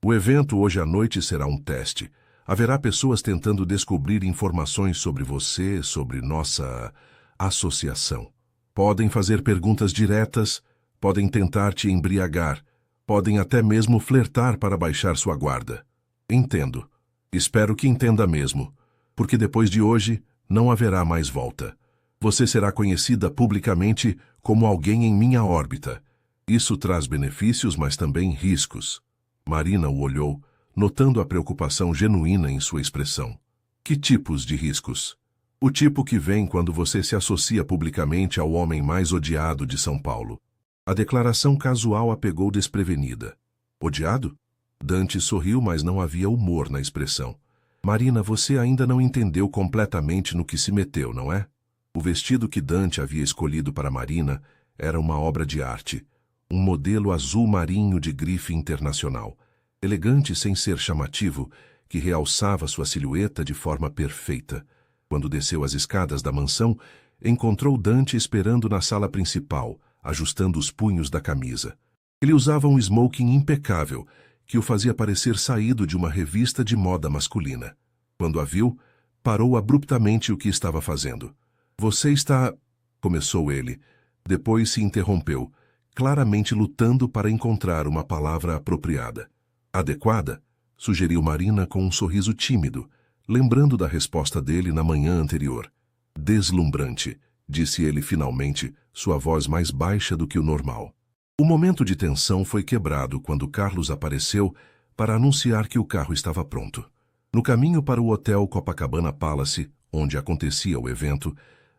o evento hoje à noite será um teste. Haverá pessoas tentando descobrir informações sobre você, sobre nossa associação. Podem fazer perguntas diretas, podem tentar te embriagar, podem até mesmo flertar para baixar sua guarda. Entendo. Espero que entenda mesmo, porque depois de hoje não haverá mais volta. Você será conhecida publicamente como alguém em minha órbita. Isso traz benefícios, mas também riscos. Marina o olhou, notando a preocupação genuína em sua expressão. Que tipos de riscos? O tipo que vem quando você se associa publicamente ao homem mais odiado de São Paulo. A declaração casual a pegou desprevenida. Odiado? Dante sorriu, mas não havia humor na expressão. Marina, você ainda não entendeu completamente no que se meteu, não é? O vestido que Dante havia escolhido para Marina era uma obra de arte. Um modelo azul marinho de grife internacional, elegante sem ser chamativo, que realçava sua silhueta de forma perfeita. Quando desceu as escadas da mansão, encontrou Dante esperando na sala principal, ajustando os punhos da camisa. Ele usava um smoking impecável, que o fazia parecer saído de uma revista de moda masculina. Quando a viu, parou abruptamente o que estava fazendo. Você está... começou ele. Depois se interrompeu, claramente lutando para encontrar uma palavra apropriada. Adequada? Sugeriu Marina com um sorriso tímido, lembrando da resposta dele na manhã anterior. Deslumbrante, disse ele finalmente, sua voz mais baixa do que o normal. O momento de tensão foi quebrado quando Carlos apareceu para anunciar que o carro estava pronto. No caminho para o hotel Copacabana Palace, onde acontecia o evento,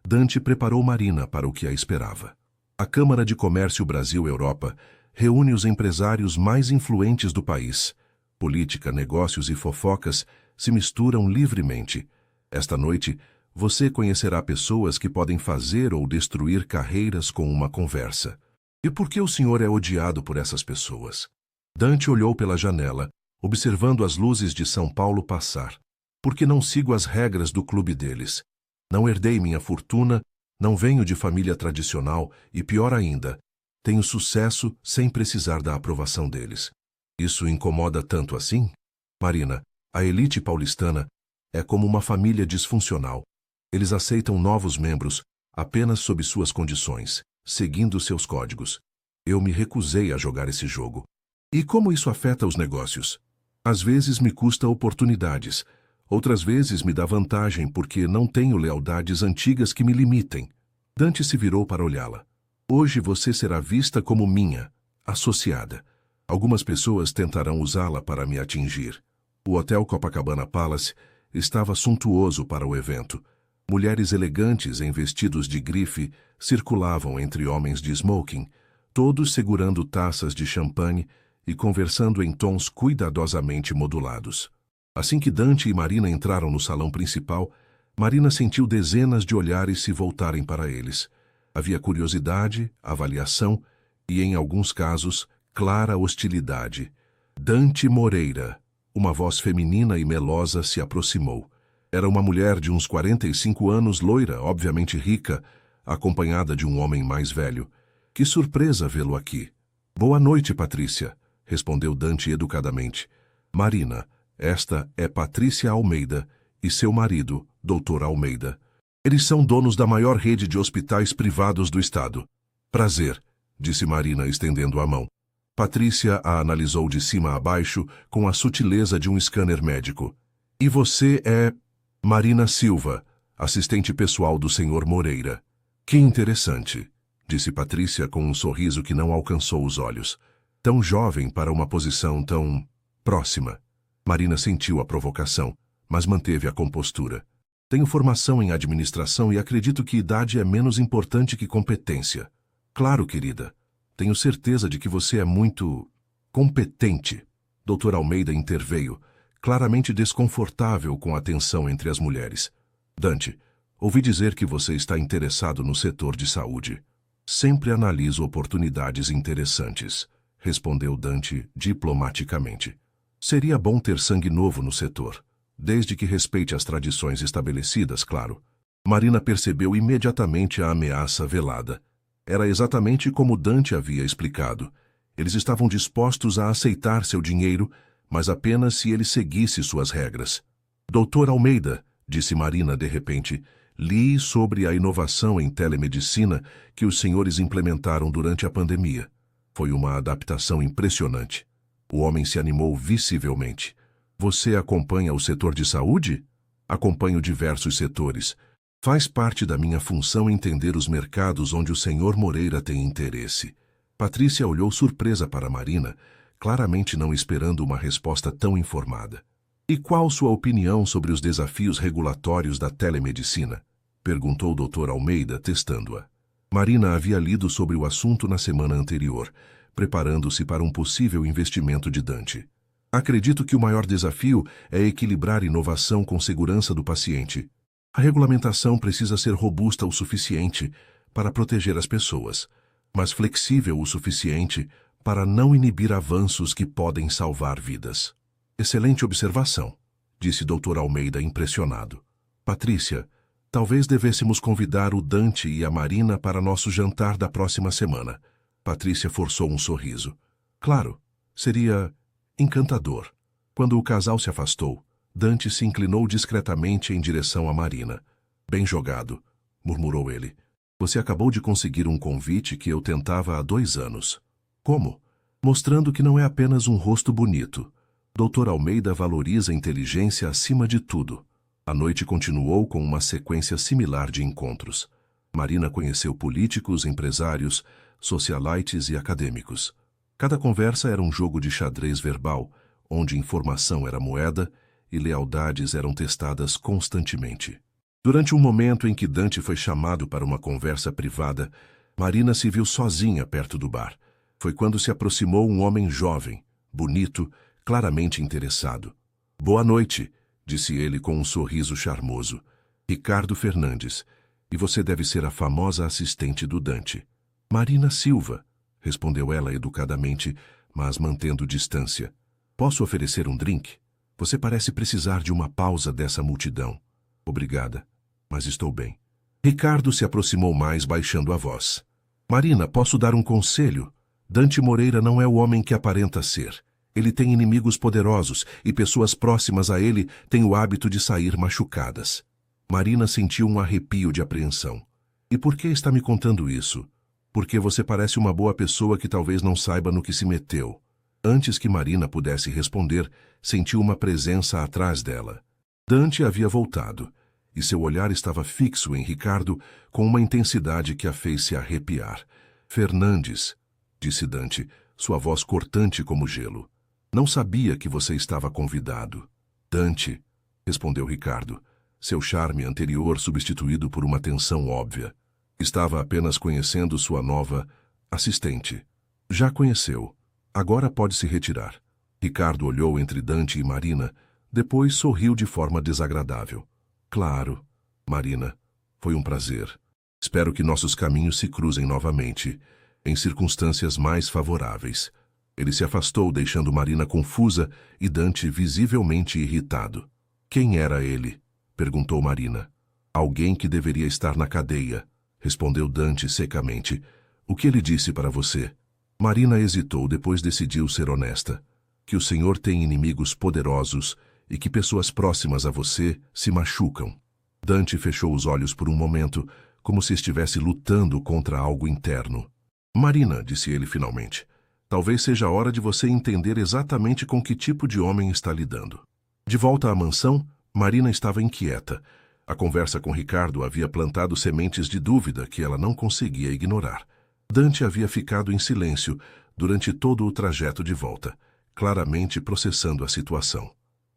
Dante preparou Marina para o que a esperava. A Câmara de Comércio Brasil-Europa reúne os empresários mais influentes do país. Política, negócios e fofocas se misturam livremente. Esta noite, você conhecerá pessoas que podem fazer ou destruir carreiras com uma conversa. E por que o senhor é odiado por essas pessoas? Dante olhou pela janela, observando as luzes de São Paulo passar. Porque não sigo as regras do clube deles. Não herdei minha fortuna, não venho de família tradicional e, pior ainda, tenho sucesso sem precisar da aprovação deles. Isso incomoda tanto assim? Marina, a elite paulistana é como uma família disfuncional. Eles aceitam novos membros apenas sob suas condições, seguindo seus códigos. Eu me recusei a jogar esse jogo. E como isso afeta os negócios? Às vezes me custa oportunidades, outras vezes me dá vantagem porque não tenho lealdades antigas que me limitem. Dante se virou para olhá-la. Hoje você será vista como minha, associada. Algumas pessoas tentarão usá-la para me atingir. O Hotel Copacabana Palace estava suntuoso para o evento. Mulheres elegantes em vestidos de grife circulavam entre homens de smoking, todos segurando taças de champanhe e conversando em tons cuidadosamente modulados. Assim que Dante e Marina entraram no salão principal, Marina sentiu dezenas de olhares se voltarem para eles. Havia curiosidade, avaliação e, em alguns casos, clara hostilidade. Dante Moreira, uma voz feminina e melosa, se aproximou. Era uma mulher de uns 45 anos, loira, obviamente rica, acompanhada de um homem mais velho. Que surpresa vê-lo aqui. Boa noite, Patrícia, respondeu Dante educadamente. Marina, esta é Patrícia Almeida e seu marido, Dr. Almeida. Eles são donos da maior rede de hospitais privados do estado. Prazer, disse Marina estendendo a mão. Patrícia a analisou de cima a baixo com a sutileza de um scanner médico. E você é... Marina Silva, assistente pessoal do Sr. Moreira. Que interessante, disse Patrícia com um sorriso que não alcançou os olhos. Tão jovem para uma posição tão... próxima. Marina sentiu a provocação, mas manteve a compostura. Tenho formação em administração e acredito que idade é menos importante que competência. Claro, querida. Tenho certeza de que você é muito... competente. Dr. Almeida interveio, claramente desconfortável com a tensão entre as mulheres. Dante, ouvi dizer que você está interessado no setor de saúde. Sempre analiso oportunidades interessantes. respondeu Dante diplomaticamente. Seria bom ter sangue novo no setor, desde que respeite as tradições estabelecidas, claro. Marina percebeu imediatamente a ameaça velada. Era exatamente como Dante havia explicado. Eles estavam dispostos a aceitar seu dinheiro, mas apenas se ele seguisse suas regras. Doutor Almeida, disse Marina de repente, li sobre a inovação em telemedicina que os senhores implementaram durante a pandemia. Foi uma adaptação impressionante. O homem se animou visivelmente. Você acompanha o setor de saúde? Acompanho diversos setores. Faz parte da minha função entender os mercados onde o senhor Moreira tem interesse. Patrícia olhou surpresa para Marina, claramente não esperando uma resposta tão informada. E qual sua opinião sobre os desafios regulatórios da telemedicina? Perguntou o Dr. Almeida, testando-a. Marina havia lido sobre o assunto na semana anterior, preparando-se para um possível investimento de Dante. Acredito que o maior desafio é equilibrar inovação com segurança do paciente. A regulamentação precisa ser robusta o suficiente para proteger as pessoas, mas flexível o suficiente para não inibir avanços que podem salvar vidas. Excelente observação, disse Dr. Almeida impressionado. Patrícia, talvez devêssemos convidar o Dante e a Marina para nosso jantar da próxima semana. Patrícia forçou um sorriso. Claro, seria encantador. Quando o casal se afastou, Dante se inclinou discretamente em direção a Marina. Bem jogado, murmurou ele. Você acabou de conseguir um convite que eu tentava há 2 anos. Como? Mostrando que não é apenas um rosto bonito. Dr. Almeida valoriza a inteligência acima de tudo. A noite continuou com uma sequência similar de encontros. Marina conheceu políticos, empresários, socialites e acadêmicos. Cada conversa era um jogo de xadrez verbal, onde informação era moeda e lealdades eram testadas constantemente. Durante um momento em que Dante foi chamado para uma conversa privada, Marina se viu sozinha perto do bar. Foi quando se aproximou um homem jovem, bonito, claramente interessado. Boa noite, disse ele com um sorriso charmoso. Ricardo Fernandes, e você deve ser a famosa assistente do Dante. Marina Silva, respondeu ela educadamente, mas mantendo distância. Posso oferecer um drink? Você parece precisar de uma pausa dessa multidão. Obrigada, mas estou bem. Ricardo se aproximou mais, baixando a voz. Marina, posso dar um conselho? Dante Moreira não é o homem que aparenta ser. Ele tem inimigos poderosos e pessoas próximas a ele têm o hábito de sair machucadas. Marina sentiu um arrepio de apreensão. E por que está me contando isso? Porque você parece uma boa pessoa que talvez não saiba no que se meteu. Antes que Marina pudesse responder, sentiu uma presença atrás dela. Dante havia voltado, e seu olhar estava fixo em Ricardo com uma intensidade que a fez se arrepiar. Fernandes, disse Dante, sua voz cortante como gelo. Não sabia que você estava convidado. Dante, respondeu Ricardo, seu charme anterior substituído por uma tensão óbvia. Estava apenas conhecendo sua nova assistente. Já conheceu. Agora pode se retirar. Ricardo olhou entre Dante e Marina, depois sorriu de forma desagradável. Claro, Marina, foi um prazer. Espero que nossos caminhos se cruzem novamente, em circunstâncias mais favoráveis. Ele se afastou, deixando Marina confusa e Dante visivelmente irritado. Quem era ele? Perguntou Marina. Alguém que deveria estar na cadeia, respondeu Dante secamente. O que ele disse para você? Marina hesitou, depois decidiu ser honesta. Que o senhor tem inimigos poderosos e que pessoas próximas a você se machucam. Dante fechou os olhos por um momento, como se estivesse lutando contra algo interno. Marina, disse ele finalmente, talvez seja a hora de você entender exatamente com que tipo de homem está lidando. De volta à mansão, Marina estava inquieta. A conversa com Ricardo havia plantado sementes de dúvida que ela não conseguia ignorar. Dante havia ficado em silêncio durante todo o trajeto de volta, claramente processando a situação.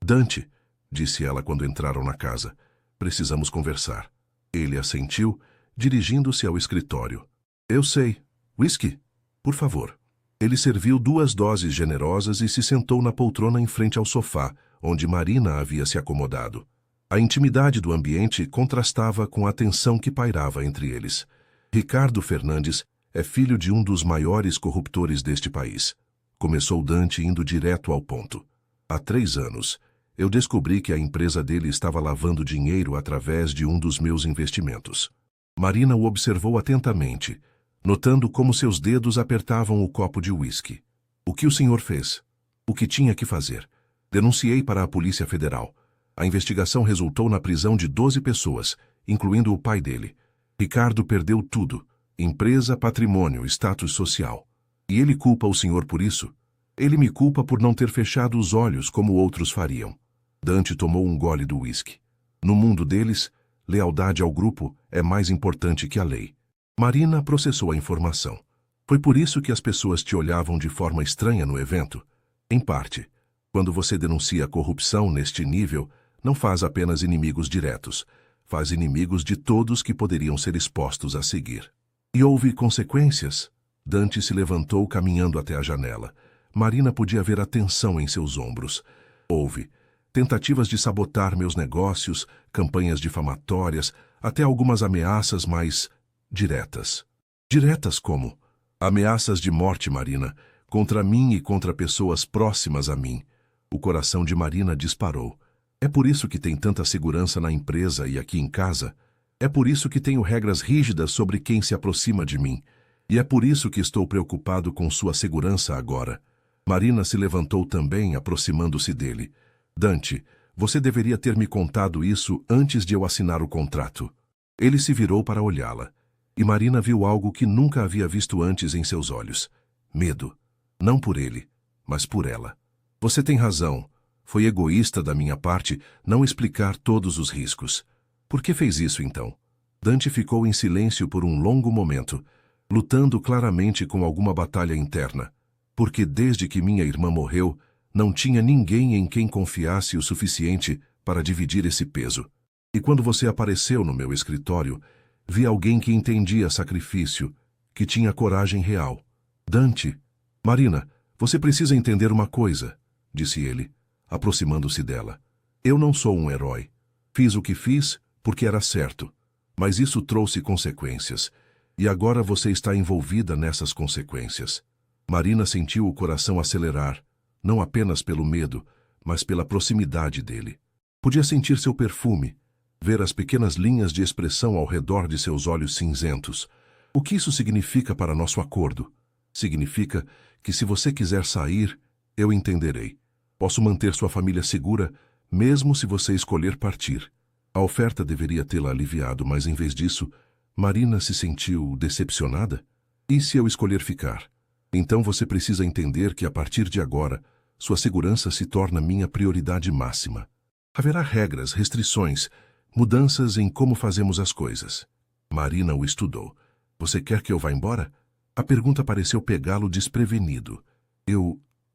Dante, disse ela quando entraram na casa, precisamos conversar. Ele assentiu, dirigindo-se ao escritório. Eu sei. Whisky? Por favor. Ele serviu 2 doses generosas e se sentou na poltrona em frente ao sofá, onde Marina havia se acomodado. A intimidade do ambiente contrastava com a tensão que pairava entre eles. Ricardo Fernandes é filho de um dos maiores corruptores deste país. Começou Dante indo direto ao ponto. Há 3 anos, eu descobri que a empresa dele estava lavando dinheiro através de um dos meus investimentos. Marina o observou atentamente, notando como seus dedos apertavam o copo de uísque. O que o senhor fez? O que tinha que fazer? Denunciei para a Polícia Federal. A investigação resultou na prisão de 12 pessoas, incluindo o pai dele. Ricardo perdeu tudo: empresa, patrimônio, status social. E ele culpa o senhor por isso? Ele me culpa por não ter fechado os olhos como outros fariam. Dante tomou um gole do uísque. No mundo deles, lealdade ao grupo é mais importante que a lei. Marina processou a informação. Foi por isso que as pessoas te olhavam de forma estranha no evento? Em parte. Quando você denuncia a corrupção neste nível, não faz apenas inimigos diretos, faz inimigos de todos que poderiam ser expostos a seguir. E houve consequências? Dante se levantou caminhando até a janela. Marina podia ver a tensão em seus ombros. Houve tentativas de sabotar meus negócios, campanhas difamatórias, até algumas ameaças mais diretas. Diretas como? Ameaças de morte, Marina, contra mim e contra pessoas próximas a mim. O coração de Marina disparou. É por isso que tem tanta segurança na empresa e aqui em casa. É por isso que tenho regras rígidas sobre quem se aproxima de mim. E é por isso que estou preocupado com sua segurança agora. Marina se levantou também, aproximando-se dele. Dante, você deveria ter me contado isso antes de eu assinar o contrato. Ele se virou para olhá-la. E Marina viu algo que nunca havia visto antes em seus olhos. Medo. Não por ele, mas por ela. Você tem razão. Foi egoísta da minha parte não explicar todos os riscos. Por que fez isso, então? Dante ficou em silêncio por um longo momento, lutando claramente com alguma batalha interna. Porque desde que minha irmã morreu, não tinha ninguém em quem confiasse o suficiente para dividir esse peso. E quando você apareceu no meu escritório, vi alguém que entendia sacrifício, que tinha coragem real. Dante, Marina, você precisa entender uma coisa, disse ele, aproximando-se dela. Eu não sou um herói. Fiz o que fiz porque era certo. Mas isso trouxe consequências. E agora você está envolvida nessas consequências. Marina sentiu o coração acelerar, não apenas pelo medo, mas pela proximidade dele. Podia sentir seu perfume, ver as pequenas linhas de expressão ao redor de seus olhos cinzentos. O que isso significa para nosso acordo? Significa que se você quiser sair, eu entenderei. Posso manter sua família segura, mesmo se você escolher partir. A oferta deveria tê-la aliviado, mas em vez disso, Marina se sentiu decepcionada. E se eu escolher ficar? Então você precisa entender que a partir de agora, sua segurança se torna minha prioridade máxima. Haverá regras, restrições, mudanças em como fazemos as coisas. Marina o estudou. Você quer que eu vá embora? A pergunta pareceu pegá-lo desprevenido.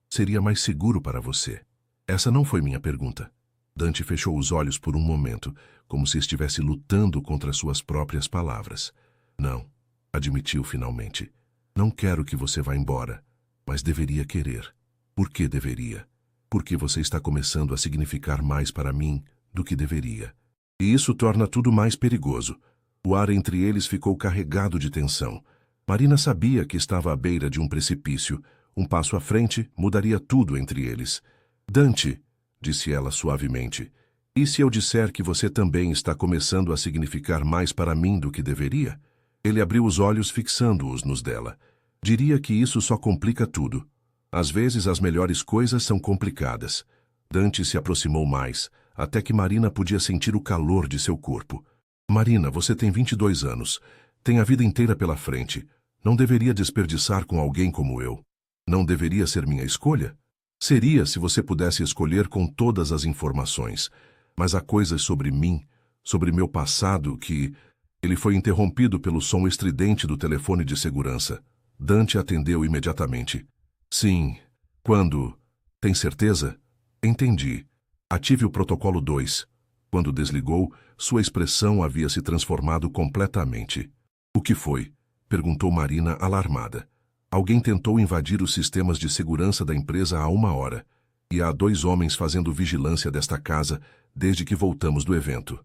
Seria mais seguro para você. Essa não foi minha pergunta. Dante fechou os olhos por um momento, como se estivesse lutando contra suas próprias palavras. Não, admitiu finalmente. Não quero que você vá embora, mas deveria querer. Por que deveria? Porque você está começando a significar mais para mim do que deveria. E isso torna tudo mais perigoso. O ar entre eles ficou carregado de tensão. Marina sabia que estava à beira de um precipício. Um passo à frente mudaria tudo entre eles. Dante, disse ela suavemente, e se eu disser que você também está começando a significar mais para mim do que deveria? Ele abriu os olhos fixando-os nos dela. Diria que isso só complica tudo. Às vezes as melhores coisas são complicadas. Dante se aproximou mais, até que Marina podia sentir o calor de seu corpo. Marina, você tem 22 anos. Tem a vida inteira pela frente. Não deveria desperdiçar com alguém como eu. Não deveria ser minha escolha? Seria se você pudesse escolher com todas as informações. Mas há coisas sobre mim, sobre meu passado que... Ele foi interrompido pelo som estridente do telefone de segurança. Dante atendeu imediatamente. Sim. Quando? Tem certeza? Entendi. Ative o protocolo 2. Quando desligou, sua expressão havia se transformado completamente. O que foi? Perguntou Marina, alarmada. Alguém tentou invadir os sistemas de segurança da empresa há 1 hora. E há 2 homens fazendo vigilância desta casa desde que voltamos do evento.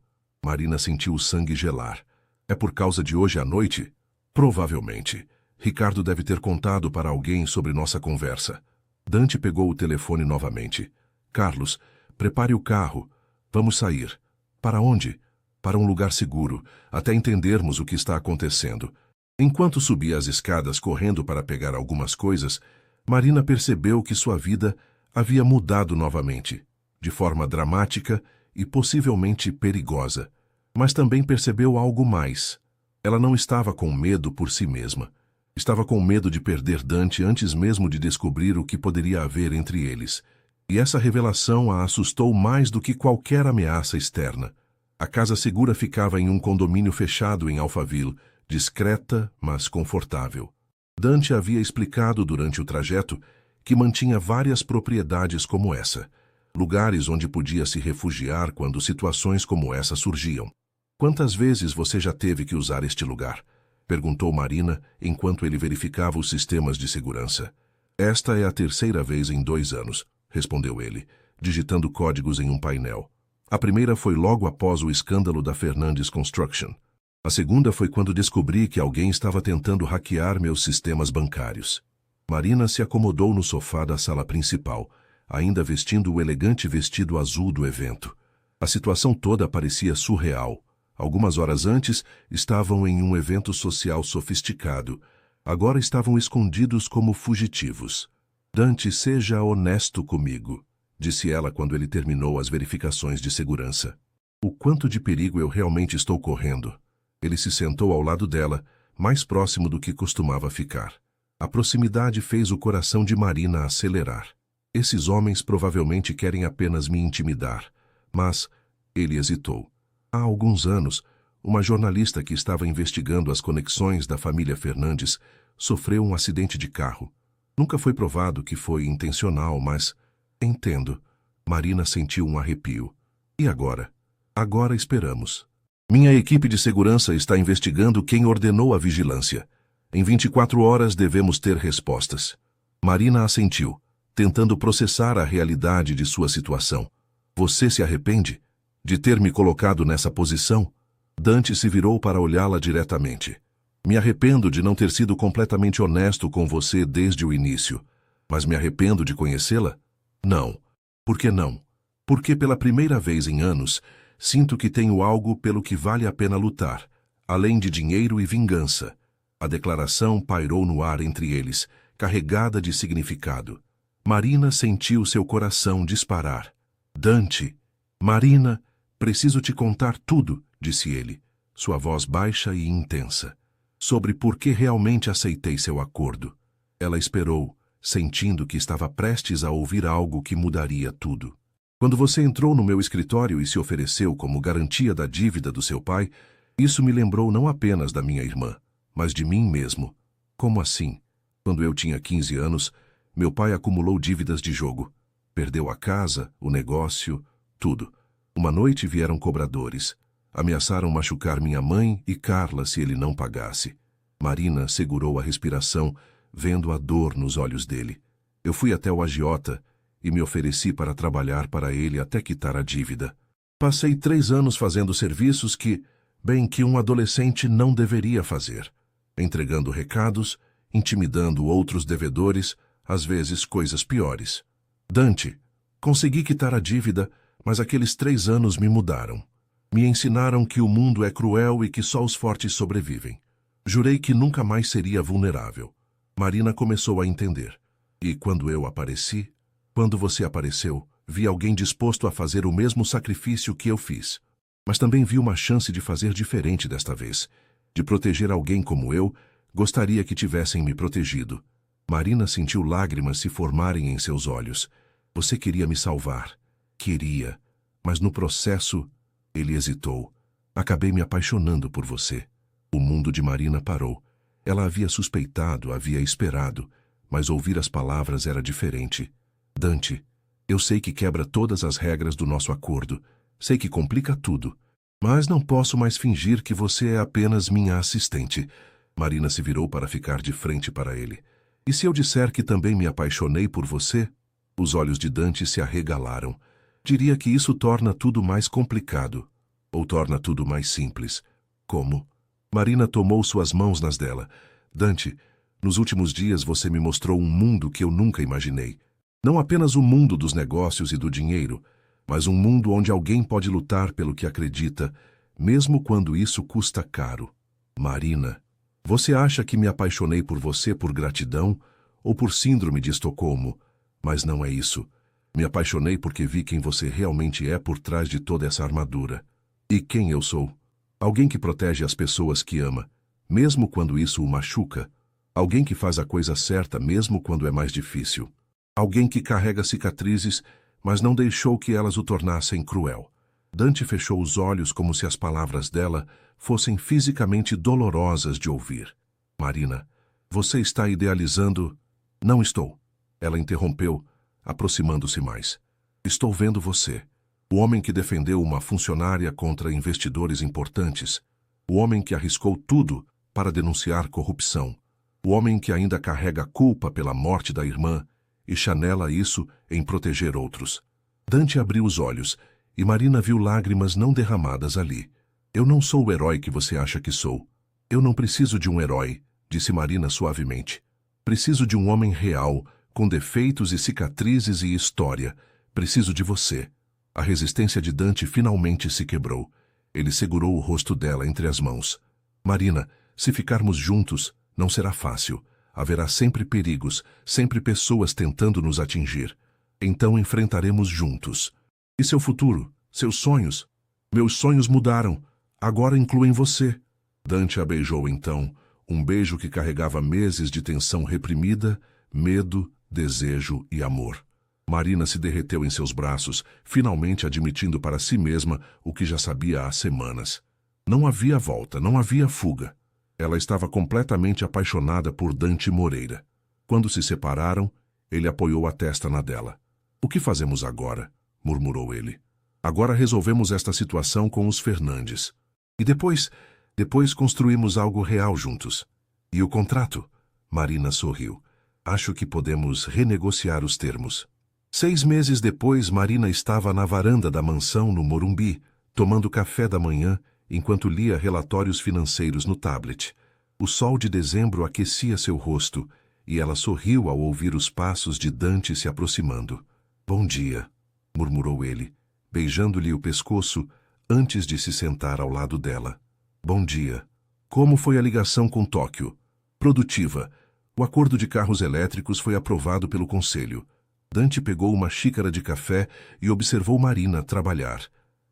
Marina sentiu o sangue gelar. É por causa de hoje à noite? Provavelmente. Ricardo deve ter contado para alguém sobre nossa conversa. Dante pegou o telefone novamente. Carlos, prepare o carro. Vamos sair. Para onde? Para um lugar seguro, até entendermos o que está acontecendo. Enquanto subia as escadas correndo para pegar algumas coisas, Marina percebeu que sua vida havia mudado novamente, de forma dramática e possivelmente perigosa. Mas também percebeu algo mais. Ela não estava com medo por si mesma. Estava com medo de perder Dante antes mesmo de descobrir o que poderia haver entre eles. E essa revelação a assustou mais do que qualquer ameaça externa. A casa segura ficava em um condomínio fechado em Alphaville, discreta, mas confortável. Dante havia explicado durante o trajeto que mantinha várias propriedades como essa, lugares onde podia se refugiar quando situações como essa surgiam. Quantas vezes você já teve que usar este lugar? Perguntou Marina enquanto ele verificava os sistemas de segurança. Esta é a terceira vez em 2 anos, respondeu ele, digitando códigos em um painel. A primeira foi logo após o escândalo da Fernandes Construction. A segunda foi quando descobri que alguém estava tentando hackear meus sistemas bancários. Marina se acomodou no sofá da sala principal, ainda vestindo o elegante vestido azul do evento. A situação toda parecia surreal. Algumas horas antes, estavam em um evento social sofisticado. Agora estavam escondidos como fugitivos. Dante, seja honesto comigo, disse ela quando ele terminou as verificações de segurança. O quanto de perigo eu realmente estou correndo? Ele se sentou ao lado dela, mais próximo do que costumava ficar. A proximidade fez o coração de Marina acelerar. Esses homens provavelmente querem apenas me intimidar. Mas ele hesitou. Há alguns anos, uma jornalista que estava investigando as conexões da família Fernandes sofreu um acidente de carro. Nunca foi provado que foi intencional, mas... Entendo. Marina sentiu um arrepio. E agora? Agora esperamos. Minha equipe de segurança está investigando quem ordenou a vigilância. Em 24 horas devemos ter respostas. Marina assentiu, tentando processar a realidade de sua situação. Você se arrepende de ter me colocado nessa posição? Dante se virou para olhá-la diretamente. Me arrependo de não ter sido completamente honesto com você desde o início. Mas me arrependo de conhecê-la? Não. Por que não? Porque pela primeira vez em anos, sinto que tenho algo pelo que vale a pena lutar, além de dinheiro e vingança. A declaração pairou no ar entre eles, carregada de significado. Marina sentiu seu coração disparar. Dante! Marina! Preciso te contar tudo, disse ele, sua voz baixa e intensa, sobre por que realmente aceitei seu acordo. Ela esperou, sentindo que estava prestes a ouvir algo que mudaria tudo. Quando você entrou no meu escritório e se ofereceu como garantia da dívida do seu pai, isso me lembrou não apenas da minha irmã, mas de mim mesmo. Como assim? Quando eu tinha 15 anos, meu pai acumulou dívidas de jogo. Perdeu a casa, o negócio, tudo. Uma noite vieram cobradores. Ameaçaram machucar minha mãe e Carla se ele não pagasse. Marina segurou a respiração, vendo a dor nos olhos dele. Eu fui até o agiota e me ofereci para trabalhar para ele até quitar a dívida. Passei 3 anos fazendo serviços que um adolescente não deveria fazer. Entregando recados, intimidando outros devedores, às vezes coisas piores. Dante, consegui quitar a dívida, mas aqueles 3 anos me mudaram. Me ensinaram que o mundo é cruel e que só os fortes sobrevivem. Jurei que nunca mais seria vulnerável. Marina começou a entender. E quando eu apareci, quando você apareceu, vi alguém disposto a fazer o mesmo sacrifício que eu fiz. Mas também vi uma chance de fazer diferente desta vez. De proteger alguém como eu, gostaria que tivessem me protegido. Marina sentiu lágrimas se formarem em seus olhos. Você queria me salvar. Queria. Mas no processo, ele hesitou. Acabei me apaixonando por você. O mundo de Marina parou. Ela havia suspeitado, havia esperado, mas ouvir as palavras era diferente. Dante, eu sei que quebra todas as regras do nosso acordo. Sei que complica tudo. Mas não posso mais fingir que você é apenas minha assistente. Marina se virou para ficar de frente para ele. E se eu disser que também me apaixonei por você? Os olhos de Dante se arregalaram. Diria que isso torna tudo mais complicado. Ou torna tudo mais simples. Como? Marina tomou suas mãos nas dela. Dante, nos últimos dias você me mostrou um mundo que eu nunca imaginei. Não apenas o mundo dos negócios e do dinheiro, mas um mundo onde alguém pode lutar pelo que acredita, mesmo quando isso custa caro. Marina, você acha que me apaixonei por você por gratidão ou por síndrome de Estocolmo? Mas não é isso. Me apaixonei porque vi quem você realmente é por trás de toda essa armadura. E quem eu sou? Alguém que protege as pessoas que ama, mesmo quando isso o machuca. Alguém que faz a coisa certa mesmo quando é mais difícil. Alguém que carrega cicatrizes, mas não deixou que elas o tornassem cruel. Dante fechou os olhos como se as palavras dela fossem fisicamente dolorosas de ouvir. Marina, você está idealizando... Não estou. Ela interrompeu, aproximando-se mais. Estou vendo você. O homem que defendeu uma funcionária contra investidores importantes. O homem que arriscou tudo para denunciar corrupção. O homem que ainda carrega culpa pela morte da irmã e chanela isso em proteger outros. Dante abriu os olhos e Marina viu lágrimas não derramadas ali. Eu não sou o herói que você acha que sou. Eu não preciso de um herói, disse Marina suavemente. Preciso de um homem real, com defeitos e cicatrizes e história. Preciso de você. A resistência de Dante finalmente se quebrou. Ele segurou o rosto dela entre as mãos. Marina, se ficarmos juntos, não será fácil. Haverá sempre perigos, sempre pessoas tentando nos atingir. Então enfrentaremos juntos. E seu futuro? Seus sonhos? Meus sonhos mudaram. Agora incluem você. Dante a beijou então, um beijo que carregava meses de tensão reprimida, medo, desejo e amor. Marina se derreteu em seus braços, finalmente admitindo para si mesma o que já sabia há semanas. Não havia volta, não havia fuga. Ela estava completamente apaixonada por Dante Moreira. Quando se separaram, ele apoiou a testa na dela. O que fazemos agora? Murmurou ele. Agora resolvemos esta situação com os Fernandes. E depois construímos algo real juntos. E o contrato? Marina sorriu. Acho que podemos renegociar os termos. 6 meses depois, Marina estava na varanda da mansão no Morumbi, tomando café da manhã, enquanto lia relatórios financeiros no tablet. O sol de dezembro aquecia seu rosto, e ela sorriu ao ouvir os passos de Dante se aproximando. Bom dia, murmurou ele, beijando-lhe o pescoço antes de se sentar ao lado dela. Bom dia. Como foi a ligação com Tóquio? Produtiva. O acordo de carros elétricos foi aprovado pelo conselho. Dante pegou uma xícara de café e observou Marina trabalhar.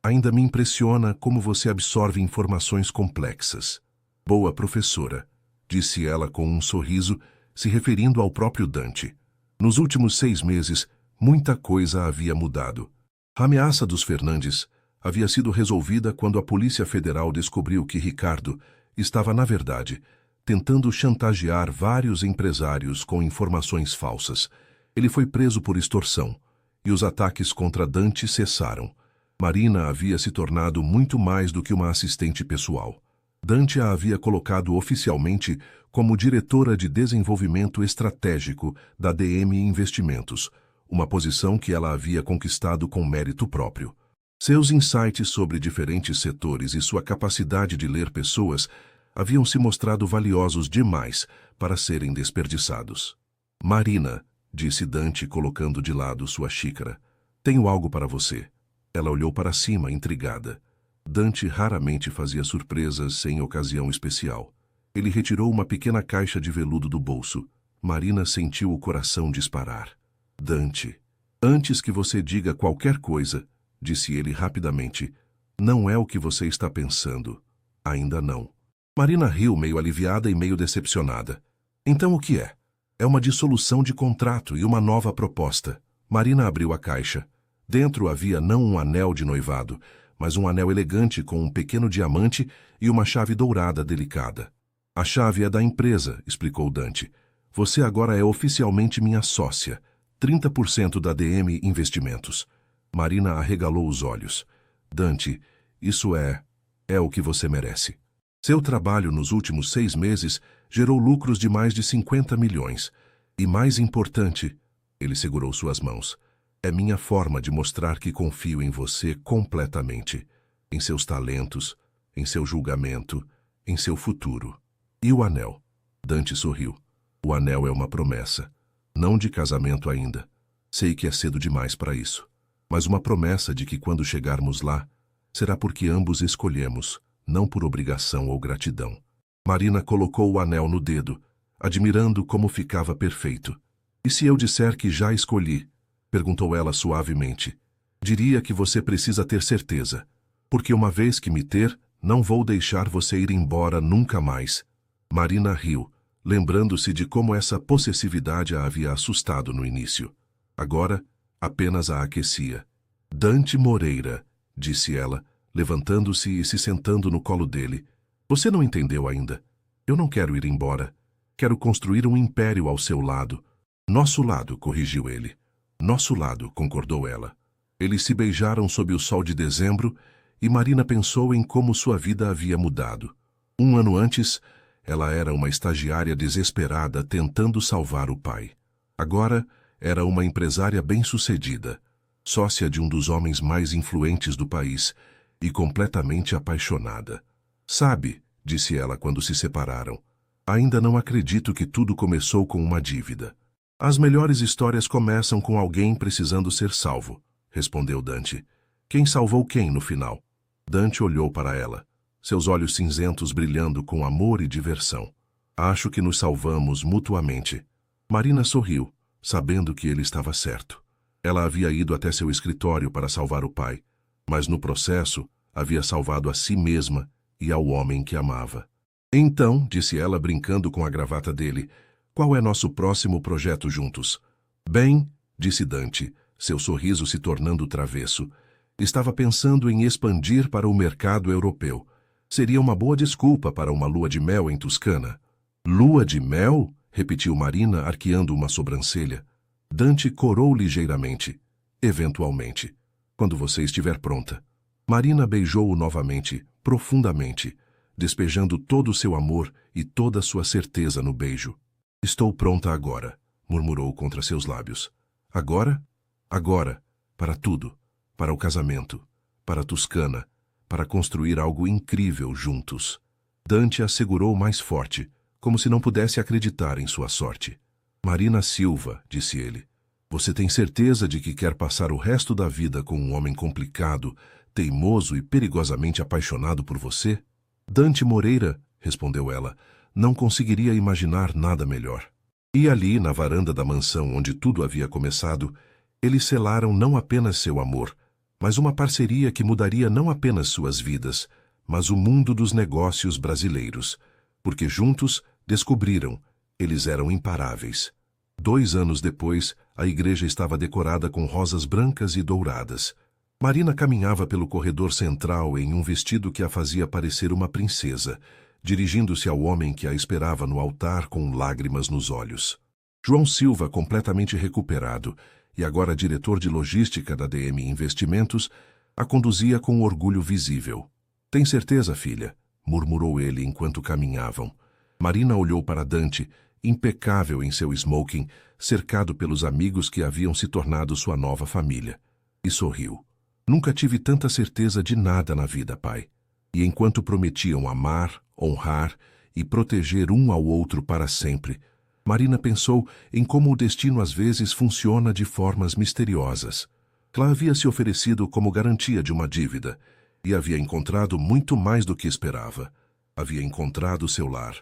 Ainda me impressiona como você absorve informações complexas. Boa professora, disse ela com um sorriso, se referindo ao próprio Dante. Nos últimos 6 meses, muita coisa havia mudado. A ameaça dos Fernandes havia sido resolvida quando a Polícia Federal descobriu que Ricardo estava, na verdade, tentando chantagear vários empresários com informações falsas. Ele foi preso por extorsão, e os ataques contra Dante cessaram. Marina havia se tornado muito mais do que uma assistente pessoal. Dante a havia colocado oficialmente como diretora de desenvolvimento estratégico da DM Investimentos, uma posição que ela havia conquistado com mérito próprio. Seus insights sobre diferentes setores e sua capacidade de ler pessoas haviam se mostrado valiosos demais para serem desperdiçados. Marina, disse Dante colocando de lado sua xícara, tenho algo para você. Ela olhou para cima, intrigada. Dante raramente fazia surpresas em ocasião especial. Ele retirou uma pequena caixa de veludo do bolso. Marina sentiu o coração disparar. Dante, antes que você diga qualquer coisa, disse ele rapidamente, não é o que você está pensando. Ainda não. Marina riu, meio aliviada e meio decepcionada. Então o que é? É uma dissolução de contrato e uma nova proposta. Marina abriu a caixa. Dentro havia não um anel de noivado, mas um anel elegante com um pequeno diamante e uma chave dourada delicada. A chave é da empresa, explicou Dante. Você agora é oficialmente minha sócia, 30% da DM Investimentos. Marina arregalou os olhos. Dante, isso é o que você merece. Seu trabalho nos últimos 6 meses gerou lucros de mais de 50 milhões. E mais importante, ele segurou suas mãos, é minha forma de mostrar que confio em você completamente, em seus talentos, em seu julgamento, em seu futuro. E o anel? Dante sorriu. O anel é uma promessa, não de casamento ainda, Sei que é cedo demais para isso, mas uma promessa de que quando chegarmos lá, será porque ambos escolhemos, não por obrigação ou gratidão. Marina colocou o anel no dedo, admirando como ficava perfeito. E se eu disser que já escolhi? Perguntou ela suavemente. Diria que você precisa ter certeza, porque uma vez que me ter, não vou deixar você ir embora nunca mais. Marina riu, lembrando-se de como essa possessividade a havia assustado no início. Agora, apenas a aquecia. Dante Moreira, disse ela, levantando-se e se sentando no colo dele. Você não entendeu ainda. Eu não quero ir embora. Quero construir um império ao seu lado. Nosso lado, corrigiu ele. Nosso lado, concordou ela. Eles se beijaram sob o sol de dezembro e Marina pensou em como sua vida havia mudado. 1 ano antes, ela era uma estagiária desesperada tentando salvar o pai. Agora, era uma empresária bem-sucedida, sócia de um dos homens mais influentes do país e completamente apaixonada. Sabe, disse ela quando se separaram, ainda não acredito que tudo começou com uma dívida. As melhores histórias começam com alguém precisando ser salvo, respondeu Dante. Quem salvou quem no final? Dante olhou para ela, seus olhos cinzentos brilhando com amor e diversão. Acho que nos salvamos mutuamente. Marina sorriu, sabendo que ele estava certo. Ela havia ido até seu escritório para salvar o pai, mas no processo havia salvado a si mesma e ao homem que amava. Então, disse ela brincando com a gravata dele, qual é nosso próximo projeto juntos? Bem, disse Dante, seu sorriso se tornando travesso, estava pensando em expandir para o mercado europeu. Seria uma boa desculpa para uma lua de mel em Toscana. Lua de mel? Repetiu Marina, arqueando uma sobrancelha. Dante corou ligeiramente. Eventualmente. Quando você estiver pronta. Marina beijou-o novamente, profundamente, despejando todo o seu amor e toda a sua certeza no beijo. Estou pronta agora, murmurou contra seus lábios. Agora? Agora. Para tudo. Para o casamento. Para Toscana. Para construir algo incrível juntos. Dante a segurou mais forte, como se não pudesse acreditar em sua sorte. Marina Silva, disse ele, você tem certeza de que quer passar o resto da vida com um homem complicado, teimoso e perigosamente apaixonado por você? Dante Moreira, respondeu ela, não conseguiria imaginar nada melhor. E ali, na varanda da mansão onde tudo havia começado, eles selaram não apenas seu amor, mas uma parceria que mudaria não apenas suas vidas, mas o mundo dos negócios brasileiros, porque juntos descobriram, eles eram imparáveis. 2 anos depois, a igreja estava decorada com rosas brancas e douradas. Marina caminhava pelo corredor central em um vestido que a fazia parecer uma princesa, dirigindo-se ao homem que a esperava no altar com lágrimas nos olhos. João Silva, completamente recuperado, e agora diretor de logística da DM Investimentos, a conduzia com orgulho visível. Tem certeza, filha? Murmurou ele enquanto caminhavam. Marina olhou para Dante, impecável em seu smoking, cercado pelos amigos que haviam se tornado sua nova família, e sorriu. Nunca tive tanta certeza de nada na vida, pai. E enquanto prometiam amar, honrar e proteger um ao outro para sempre, Marina pensou em como o destino às vezes funciona de formas misteriosas. Ela havia se oferecido como garantia de uma dívida, e havia encontrado muito mais do que esperava. Havia encontrado seu lar.